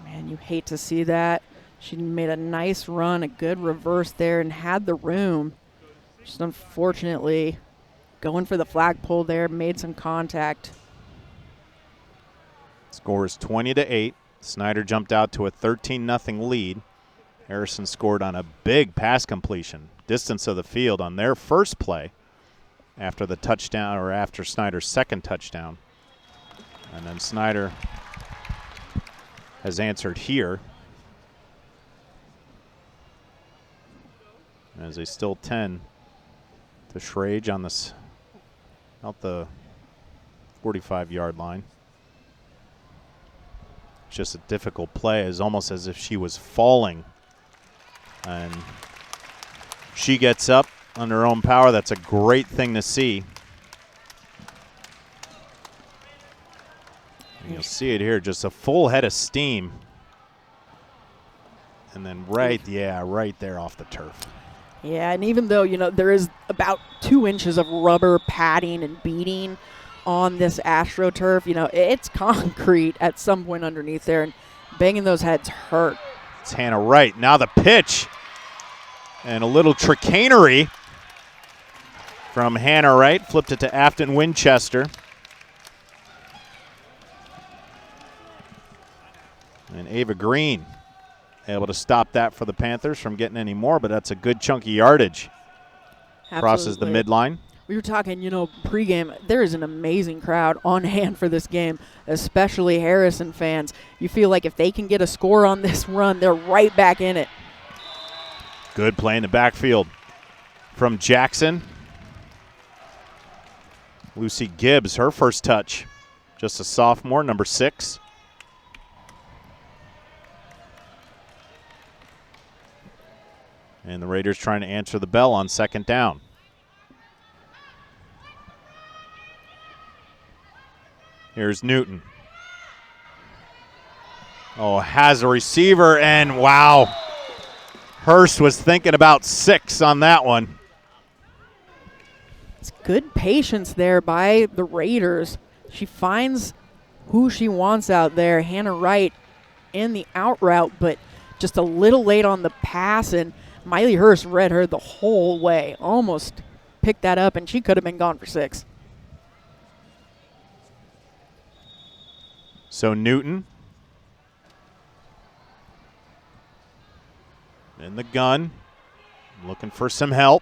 Man, you hate to see that. She made a nice run, a good reverse there, and had the room. Just unfortunately going for the flagpole there, made some contact. Score is 20-8. Snider jumped out to a 13-0 lead. Harrison scored on a big pass completion, distance of the field on their first play after the touchdown, or after Snider's second touchdown. And then Snider has answered here as they still 10 to Schrage on this out the 45-yard line. Just a difficult play, is almost as if she was falling. And she gets up on her own power. That's a great thing to see. And you'll see it here, just a full head of steam. And then right there off the turf. Yeah, and even though, there is about 2 inches of rubber padding and beading on this AstroTurf, it's concrete at some point underneath there, and banging those heads hurt. It's Hannah Wright. Now the pitch. And a little chicanery from Hannah Wright. Flipped it to Afton Winchester. And Ava Green able to stop that for the Panthers from getting any more, but that's a good chunky yardage. Absolutely. Crosses the midline. We were talking, pregame, there is an amazing crowd on hand for this game, especially Harrison fans. You feel like if they can get a score on this run, they're right back in it. Good play in the backfield from Jackson. Lucy Gibbs, her first touch. Just a sophomore, number 6. And the Raiders trying to answer the bell on second down. Here's Newton. Oh, has a receiver, and wow. Hurst was thinking about 6 on that one. It's good patience there by the Raiders. She finds who she wants out there, Hannah Wright, in the out route, but just a little late on the pass, and Miley Hurst read her the whole way. Almost picked that up, and she could have been gone for 6. So Newton in the gun, looking for some help.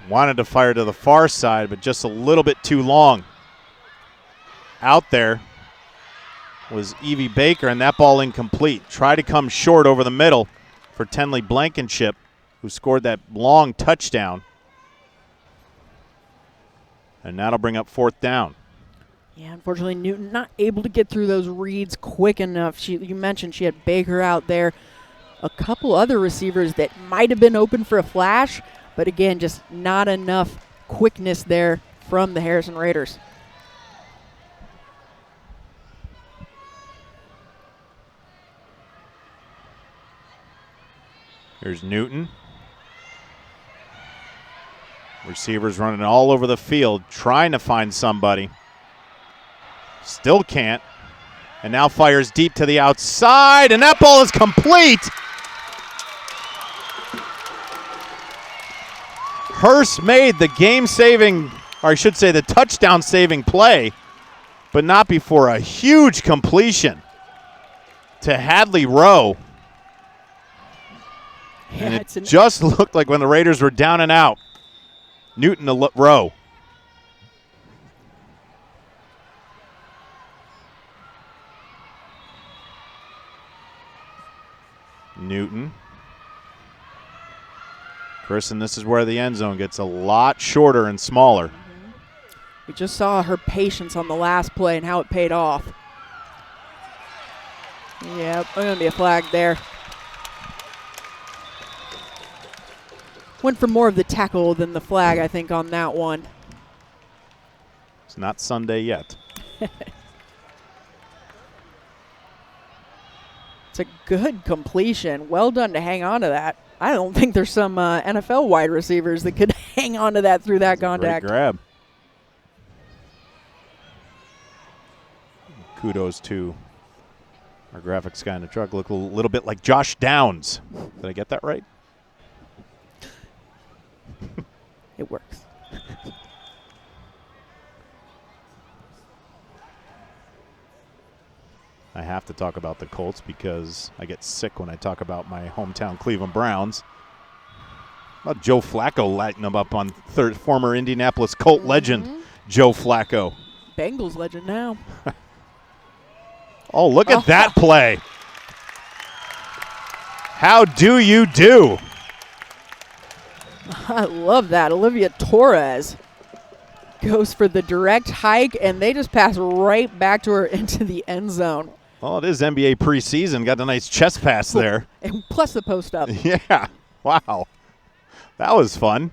Wanted to fire to the far side, but just a little bit too long. Out there was Evie Baker, and that ball incomplete. Tried to come short over the middle for Tenley Blankenship, who scored that long touchdown. And that'll bring up 4th down. Yeah, unfortunately, Newton not able to get through those reads quick enough. You mentioned she had Baker out there. A couple other receivers that might have been open for a flash, but again, just not enough quickness there from the Harrison Raiders. Here's Newton. Receivers running all over the field, trying to find somebody. Still can't. And now fires deep to the outside, and that ball is complete. Hurst made the game-saving, or I should say the touchdown-saving play, but not before a huge completion to Hadley Rowe. Yeah, and it just looked like when the Raiders were down and out. Newton to Rowe. Newton. Chris, and this is where the end zone gets a lot shorter and smaller. We just saw her patience on the last play and how it paid off. Yep, there's going to be a flag there. Went for more of the tackle than the flag, I think, on that one. It's not Sunday yet. It's a good completion. Well done to hang on to that. I don't think there's some NFL wide receivers that could hang on to that through that contact. Great grab. Kudos to our graphics guy in the truck. Look a little bit like Josh Downs. Did I get that right? It works. I have to talk about the Colts because I get sick when I talk about my hometown Cleveland Browns. How about Joe Flacco lighting them up on former Indianapolis Colt legend Joe Flacco. Bengals legend now. Oh, look at that play. How do you do? I love that. Olivia Torres goes for the direct hike, and they just pass right back to her into the end zone. Well, it is NBA preseason. Got a nice chest pass there. And plus the post up. Yeah. Wow. That was fun.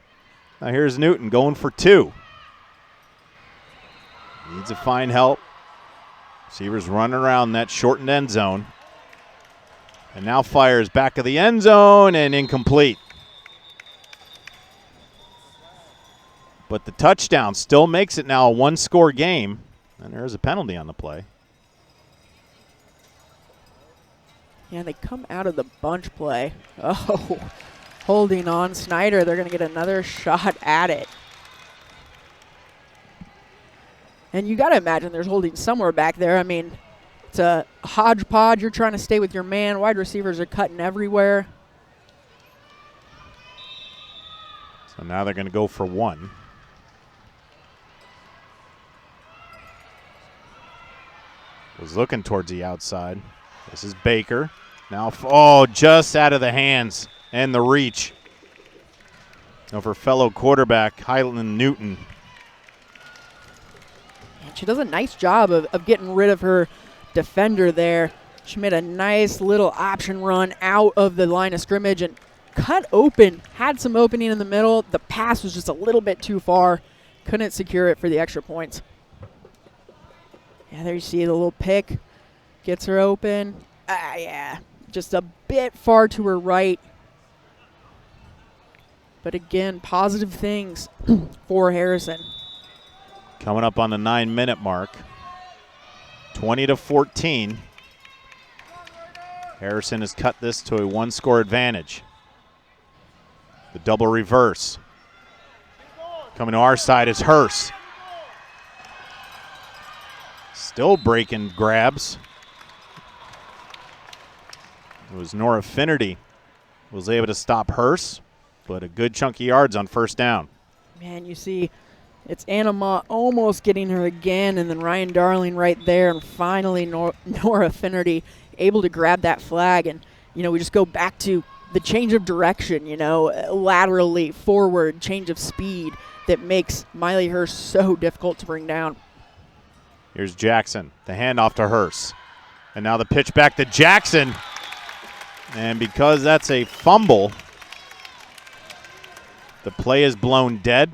Now here's Newton going for 2. Needs to find help. Receivers running around that shortened end zone. And now fires back of the end zone and incomplete. But the touchdown still makes it now a 1-score game. And there is a penalty on the play. Yeah, they come out of the bunch play. Oh, holding on Snider. They're going to get another shot at it. And you got to imagine there's holding somewhere back there. I mean, it's a hodgepodge. You're trying to stay with your man. Wide receivers are cutting everywhere. So now they're going to go for 1. Was looking towards the outside. This is Baker. Now, just out of the hands and the reach of her fellow quarterback, Highland Newton. And she does a nice job of getting rid of her defender there. She made a nice little option run out of the line of scrimmage and cut open, had some opening in the middle. The pass was just a little bit too far. Couldn't secure it for the extra points. Yeah, there you see the little pick. Gets her open. Yeah, just a bit far to her right. But again, positive things for Harrison. Coming up on the 9-minute mark. 20-14. Harrison has cut this to a 1-score advantage. The double reverse. Coming to our side is Hurst. Still breaking grabs. It was Nora Finnerty was able to stop Hurst, but a good chunk of yards on first down. Man, you see it's Anna Ma almost getting her again, and then Ryan Darling right there, and finally Nora Finnerty able to grab that flag. And, you know, we just go back to the change of direction, you know, laterally, forward, change of speed that makes Miley Hurst so difficult to bring down. Here's Jackson, the handoff to Hurst. And now the pitch back to Jackson. And because that's a fumble, the play is blown dead.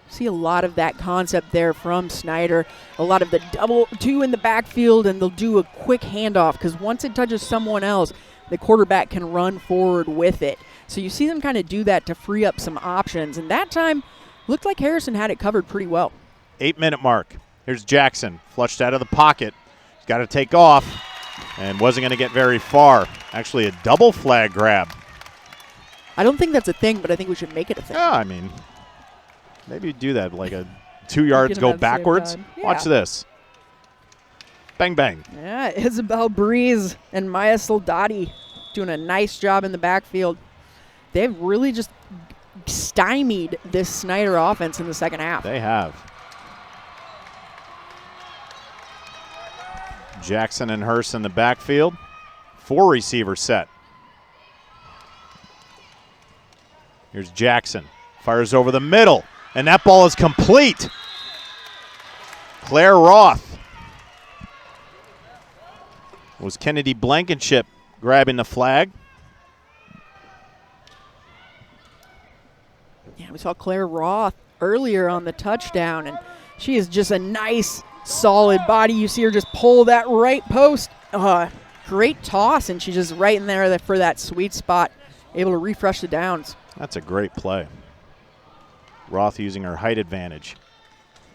See a lot of that concept there from Snider. A lot of the double 2 in the backfield, and they'll do a quick handoff because once it touches someone else, the quarterback can run forward with it. So you see them kind of do that to free up some options. And that time, looked like Harrison had it covered pretty well. 8-minute mark. Here's Jackson, flushed out of the pocket. He's got to take off and wasn't going to get very far. Actually, a double flag grab. I don't think that's a thing, but I think we should make it a thing. Yeah, I mean, maybe do that, like a 2 yards go backwards. Yeah. Watch this. Bang, bang. Yeah, Isabel Breeze and Maya Soldati doing a nice job in the backfield. They've really just stymied this Snider offense in the second half. They have. Jackson and Hurst in the backfield. 4 receiver set. Here's Jackson. Fires over the middle. And that ball is complete. Claire Roth. It was Kennedy Blankenship grabbing the flag. Yeah, we saw Claire Roth earlier on the touchdown, and she is just a nice, solid body. You see her just pull that right post. Great toss, and she's just right in there for that sweet spot, able to refresh the downs. That's a great play. Roth using her height advantage.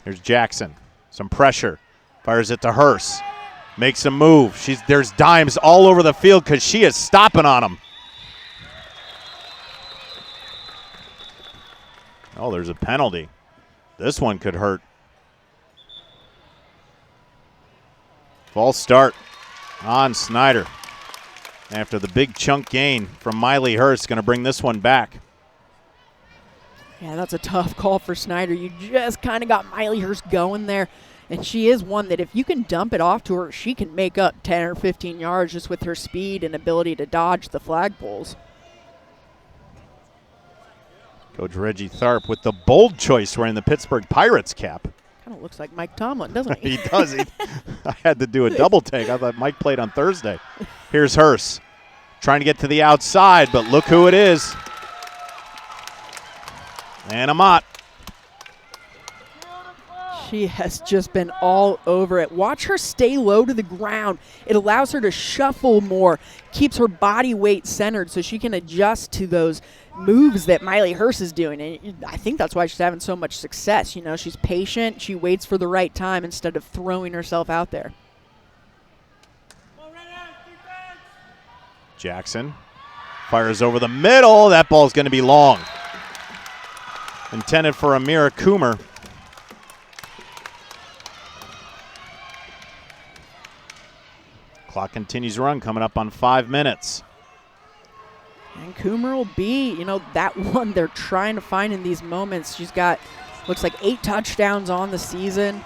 Here's Jackson. Some pressure. Fires it to Hurst. Makes a move. There's dimes all over the field because she is stopping on him. Oh, there's a penalty. This one could hurt False start on Snider. After the big chunk gain from Miley Hurst, going to bring this one back. Yeah, that's a tough call for Snider. You just kind of got Miley Hurst going there. And she is one that if you can dump it off to her, she can make up 10 or 15 yards just with her speed and ability to dodge the flagpoles. Coach Reggie Tharp with the bold choice wearing the Pittsburgh Pirates cap. Kind of looks like Mike Tomlin, doesn't he? He does. I had to do a double take. I thought Mike played on Thursday. Here's Hurst trying to get to the outside, but look who it is. And Amat. She has just been all over it. Watch her stay low to the ground. It allows her to shuffle more, keeps her body weight centered so she can adjust to those moves that Miley Hurst is doing. And I think that's why she's having so much success. You know, she's patient. She waits for the right time instead of throwing herself out there. Jackson fires over the middle. That ball's going to be long. Intended for Amira Coomer. Clock continues to run, coming up on 5 minutes. And Coomer will be, you know, that one they're trying to find in these moments. She's got, looks like 8 touchdowns on the season.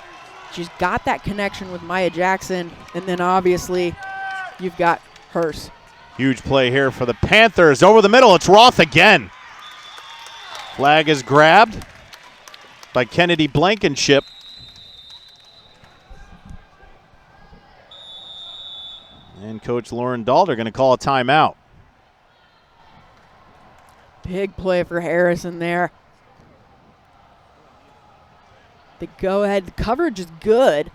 She's got that connection with Maya Jackson. And then obviously you've got Hurst. Huge play here for the Panthers. Over the middle, it's Roth again. Flag is grabbed by Kennedy Blankenship. And Coach Lauren Dalder going to call a timeout. Big play for Harrison there. The go-ahead, the coverage is good.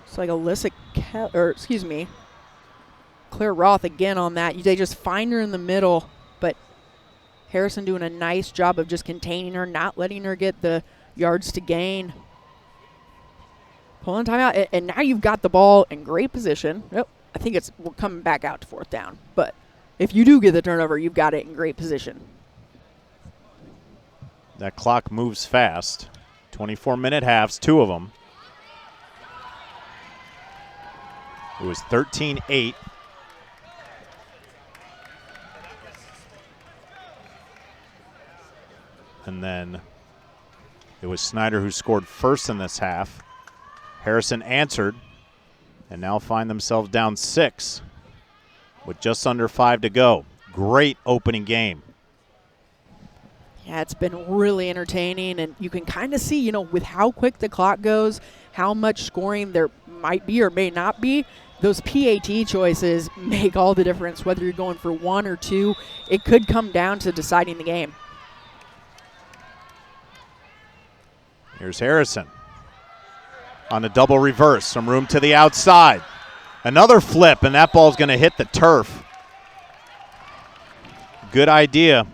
It's like Claire Roth again on that. They just find her in the middle, but Harrison doing a nice job of just containing her, not letting her get the yards to gain. Pulling timeout, and now you've got the ball in great position. Yep, I think we're coming back out to 4th down. But if you do get the turnover, you've got it in great position. That clock moves fast. 24-minute halves, 2 of them. It was 13-8. And then it was Snider who scored first in this half. Harrison answered, and now find themselves down 6 with just under 5 to go. Great opening game. Yeah, it's been really entertaining, and you can kind of see, you know, with how quick the clock goes, how much scoring there might be or may not be. Those PAT choices make all the difference, whether you're going for 1 or 2. It could come down to deciding the game. Here's Harrison on a double reverse. Some room to the outside. Another flip, and that ball's going to hit the turf. Good idea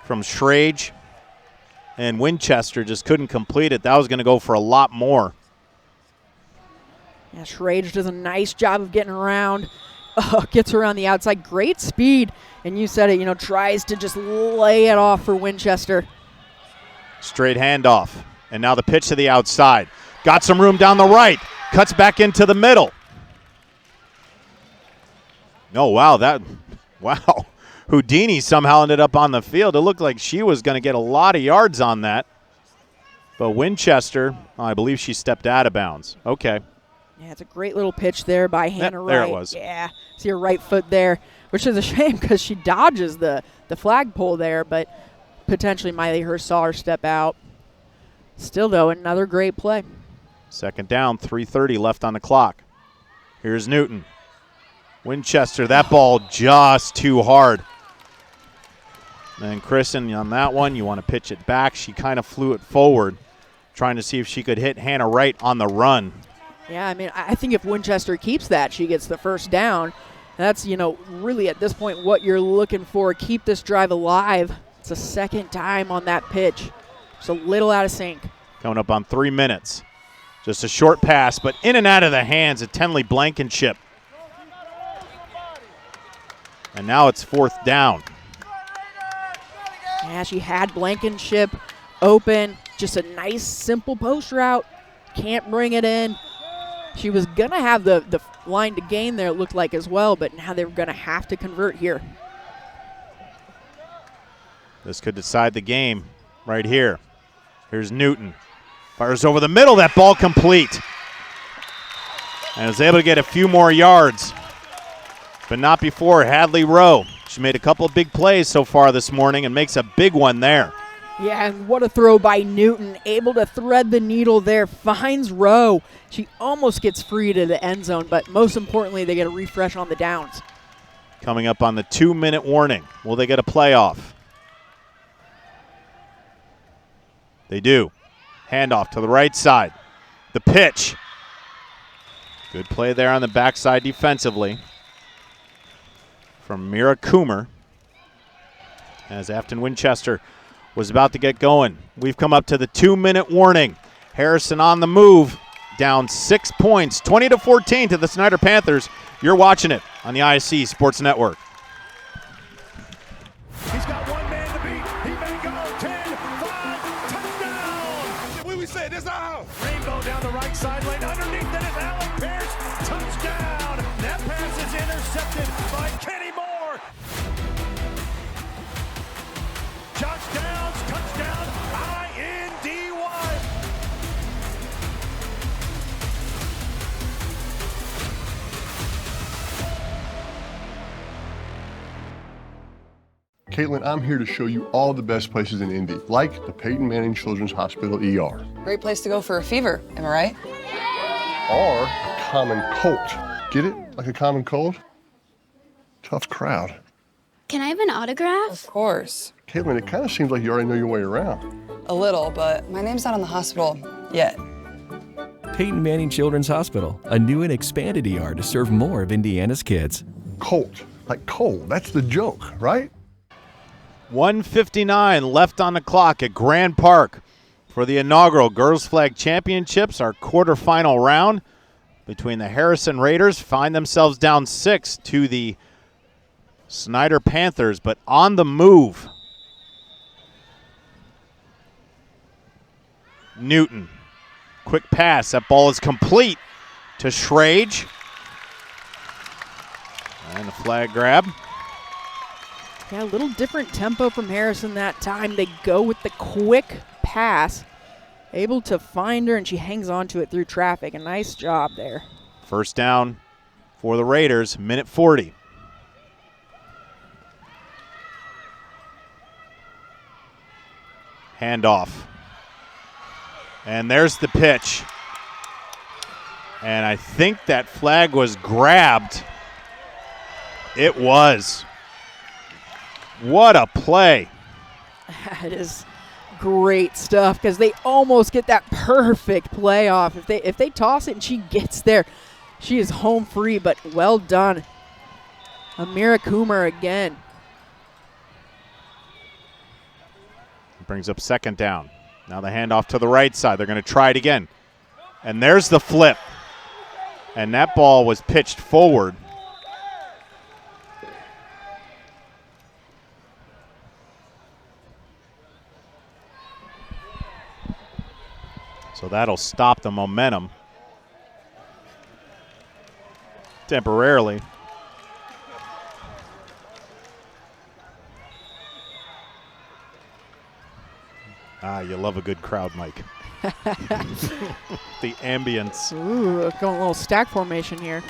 from Schrage, and Winchester just couldn't complete it. That was going to go for a lot more. Yeah, Schrage does a nice job of getting around. Gets her on the outside. Great speed. And you said it, you know, tries to just lay it off for Winchester. Straight handoff. And now the pitch to the outside. Got some room down the right. Cuts back into the middle. Oh, wow. Houdini somehow ended up on the field. It looked like she was going to get a lot of yards on that. But Winchester, I believe she stepped out of bounds. Okay. Yeah, it's a great little pitch there by Hannah Wright. There it was. Yeah, see her right foot there, which is a shame because she dodges the flagpole there, but potentially Miley Hurst saw her step out. Still, though, another great play. 2nd down, 3:30 left on the clock. Here's Newton. Winchester, that ball just too hard. And Kristen, on that one, you want to pitch it back. She kind of flew it forward, trying to see if she could hit Hannah Wright on the run. Yeah, I mean, I think if Winchester keeps that, she gets the 1st down. That's, you know, really at this point what you're looking for. Keep this drive alive. It's a 2nd time on that pitch. Just a little out of sync. Coming up on 3 minutes. Just a short pass, but in and out of the hands of Tenley Blankenship. And now it's 4th down. Yeah, she had Blankenship open. Just a nice, simple post route. can't bring it in. She was going to have the line to gain there, it looked like, as well, but now they were going to have to convert here. This could decide the game right here. Here's Newton. Fires over the middle, that ball complete. And is able to get a few more yards, but not before Hadley Rowe. She made a couple of big plays so far this morning and makes a big one there. Yeah, and what a throw by Newton. Able to thread the needle there, finds Rowe. She almost gets free to the end zone, but most importantly, they get a refresh on the downs. Coming up on the 2-minute warning. Will they get a playoff? They do. Handoff to the right side. The pitch. Good play there on the backside defensively from Mira Coomer as Afton Winchester was about to get going. We've come up to the 2-minute warning. Harrison on the move, down 6 points, 20-14 to the Snider Panthers. You're watching it on the ISC Sports Network. He's got one man to beat. He may go 10, 5, touchdown. What we say? This out. Rainbow down the right side lane. Underneath that is Alec Pierce. Touchdown. That pass is intercepted by Kenny Moore. Josh Downs, touchdown, I-N-D-Y. Caitlin, I'm here to show you all the best places in Indy, like the Peyton Manning Children's Hospital ER. Great place to go for a fever, am I right? Or a common cold. Get it? Like a common cold? Tough crowd. Can I have an autograph? Of course. Caitlin, it kind of seems like you already know your way around. A little, but my name's not on the hospital yet. Peyton Manning Children's Hospital, a new and expanded ER to serve more of Indiana's kids. Cold, like cold. That's the joke, right? 1:59 left on the clock at Grand Park for the inaugural Girls Flag Championships, our quarterfinal round between the Harrison Raiders. Find themselves down 6 to the Snider Panthers, but on the move. Newton, quick pass. That ball is complete to Schrage. And a flag grab. Yeah, a little different tempo from Harrison that time. They go with the quick pass. Able to find her, and she hangs on to it through traffic. A nice job there. First down for the Raiders, minute 40. Handoff. And there's the pitch. And I think that flag was grabbed. It was. What a play. That is great stuff because they almost get that perfect play off. If they toss it and she gets there, she is home free, but well done. Amira Coomer again. Brings up second down. Now the handoff to the right side. They're going to try it again. And there's the flip. And that ball was pitched forward. So that'll stop the momentum temporarily. You love a good crowd, Mike. The ambience. Ooh, going a little stack formation here.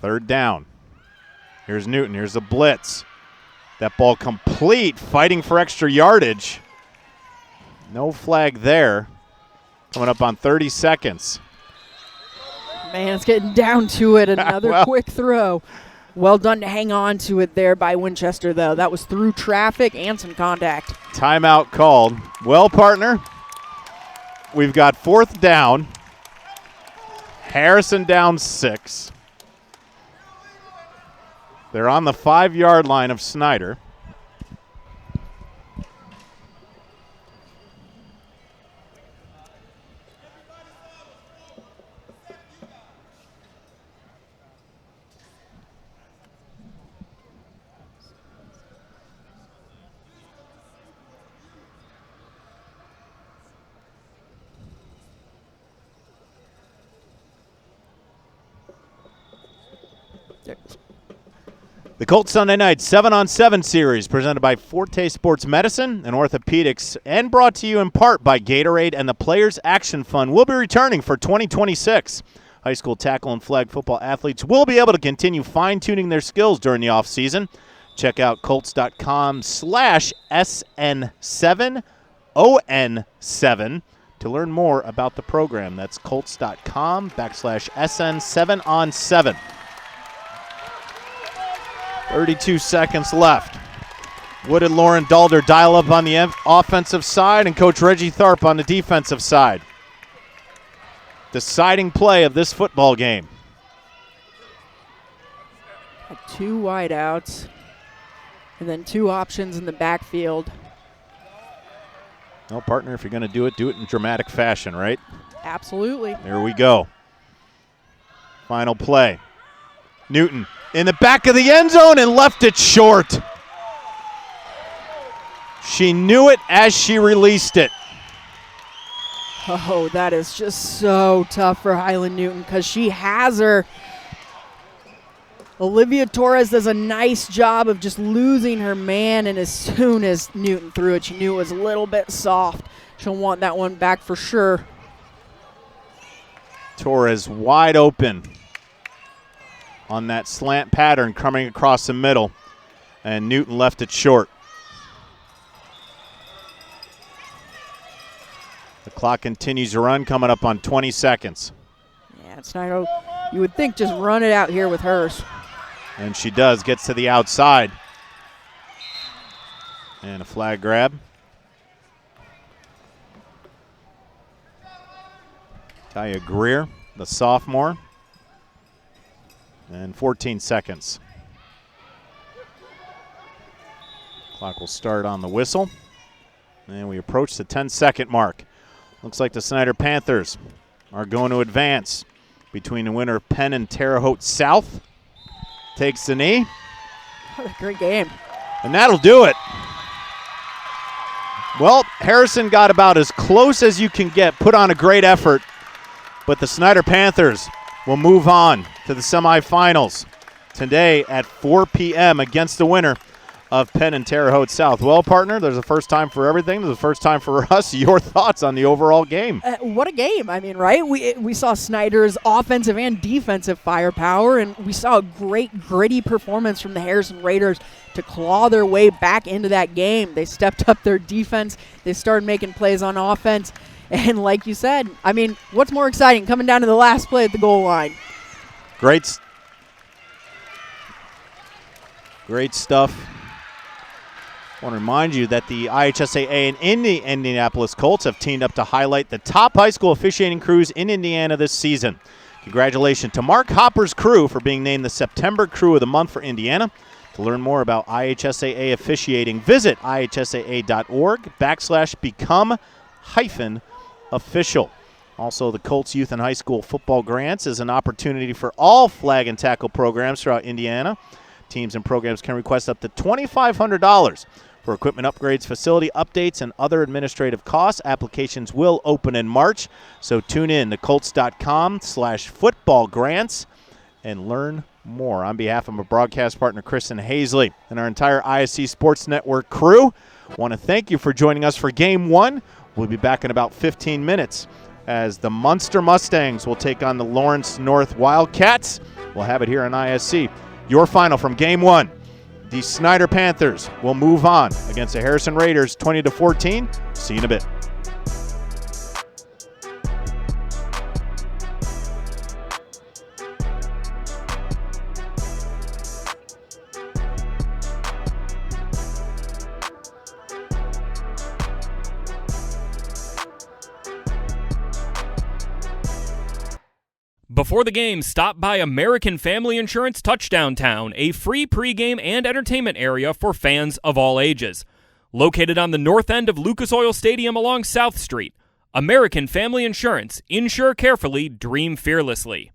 Third down. Here's Newton. Here's the blitz. That ball complete, fighting for extra yardage. No flag there. Coming up on 30 seconds. Man, it's getting down to it. Another quick throw. Well done to hang on to it there by Winchester, though. That was through traffic and some contact. Timeout called. Well, partner, we've got fourth down. Harrison down 6. They're on the 5-yard line of Snider. The Colts Sunday night 7-on-7 series presented by Forte Sports Medicine and Orthopedics and brought to you in part by Gatorade and the Players Action Fund will be returning for 2026. High school tackle and flag football athletes will be able to continue fine-tuning their skills during the offseason. Check out Colts.com/SN7ON7 to learn more about the program. That's Colts.com/SN7on7. 32 seconds left. What did Lauren Dalder dial up on the offensive side and Coach Reggie Tharp on the defensive side? Deciding play of this football game. 2 wideouts and then 2 options in the backfield. Well, partner, if you're going to do it in dramatic fashion, right? Absolutely. There we go. Final play. Newton in the back of the end zone and left it short. She knew it as she released it. Oh, that is just so tough for Highland Newton because she has her. Olivia Torres does a nice job of just losing her man, and as soon as Newton threw it, she knew it was a little bit soft. She'll want that one back for sure. Torres wide open on that slant pattern coming across the middle, and Newton left it short. The clock continues to run, coming up on 20 seconds. Yeah, Snider, you would think just run it out here with hers. And she does, gets to the outside. And a flag grab. Taya Greer, the sophomore. And 14 seconds. Clock will start on the whistle. And we approach the 10-second mark. Looks like the Snider Panthers are going to advance between the winner of Penn and Terre Haute South. Takes the knee. What a great game. And that'll do it. Well, Harrison got about as close as you can get, put on a great effort, but the Snider Panthers will move on to the semifinals today at 4 p.m. against the winner of Penn and Terre Haute South. Well, partner, there's a first time for everything. There's a first time for us. Your thoughts on the overall game? What a game. I mean, right? We saw Snider's offensive and defensive firepower, and we saw a great, gritty performance from the Harrison Raiders to claw their way back into that game. They stepped up their defense. They started making plays on offense. And like you said, I mean, what's more exciting, coming down to the last play at the goal line? Great stuff. I want to remind you that the IHSAA and the Indianapolis Colts have teamed up to highlight the top high school officiating crews in Indiana this season. Congratulations to Mark Hopper's crew for being named the September Crew of the Month for Indiana. To learn more about IHSAA officiating, visit ihsaa.org/become-official. Also, the Colts Youth and High School Football Grants is an opportunity for all flag and tackle programs throughout Indiana. Teams and programs can request up to $2,500 for equipment upgrades, facility updates, and other administrative costs. Applications will open in March, so tune in to Colts.com/football grants and learn more. On behalf of my broadcast partner, Kristen Hazley, and our entire ISC Sports Network crew, I want to thank you for joining us for Game 1. We'll be back in about 15 minutes as the Munster Mustangs will take on the Lawrence North Wildcats. We'll have it here on ISC. Your final from Game 1. The Snider Panthers will move on against the Harrison Raiders 20-14. See you in a bit. Before the game, stop by American Family Insurance Touchdown Town, a free pregame and entertainment area for fans of all ages. Located on the north end of Lucas Oil Stadium along South Street, American Family Insurance. Insure carefully, dream fearlessly.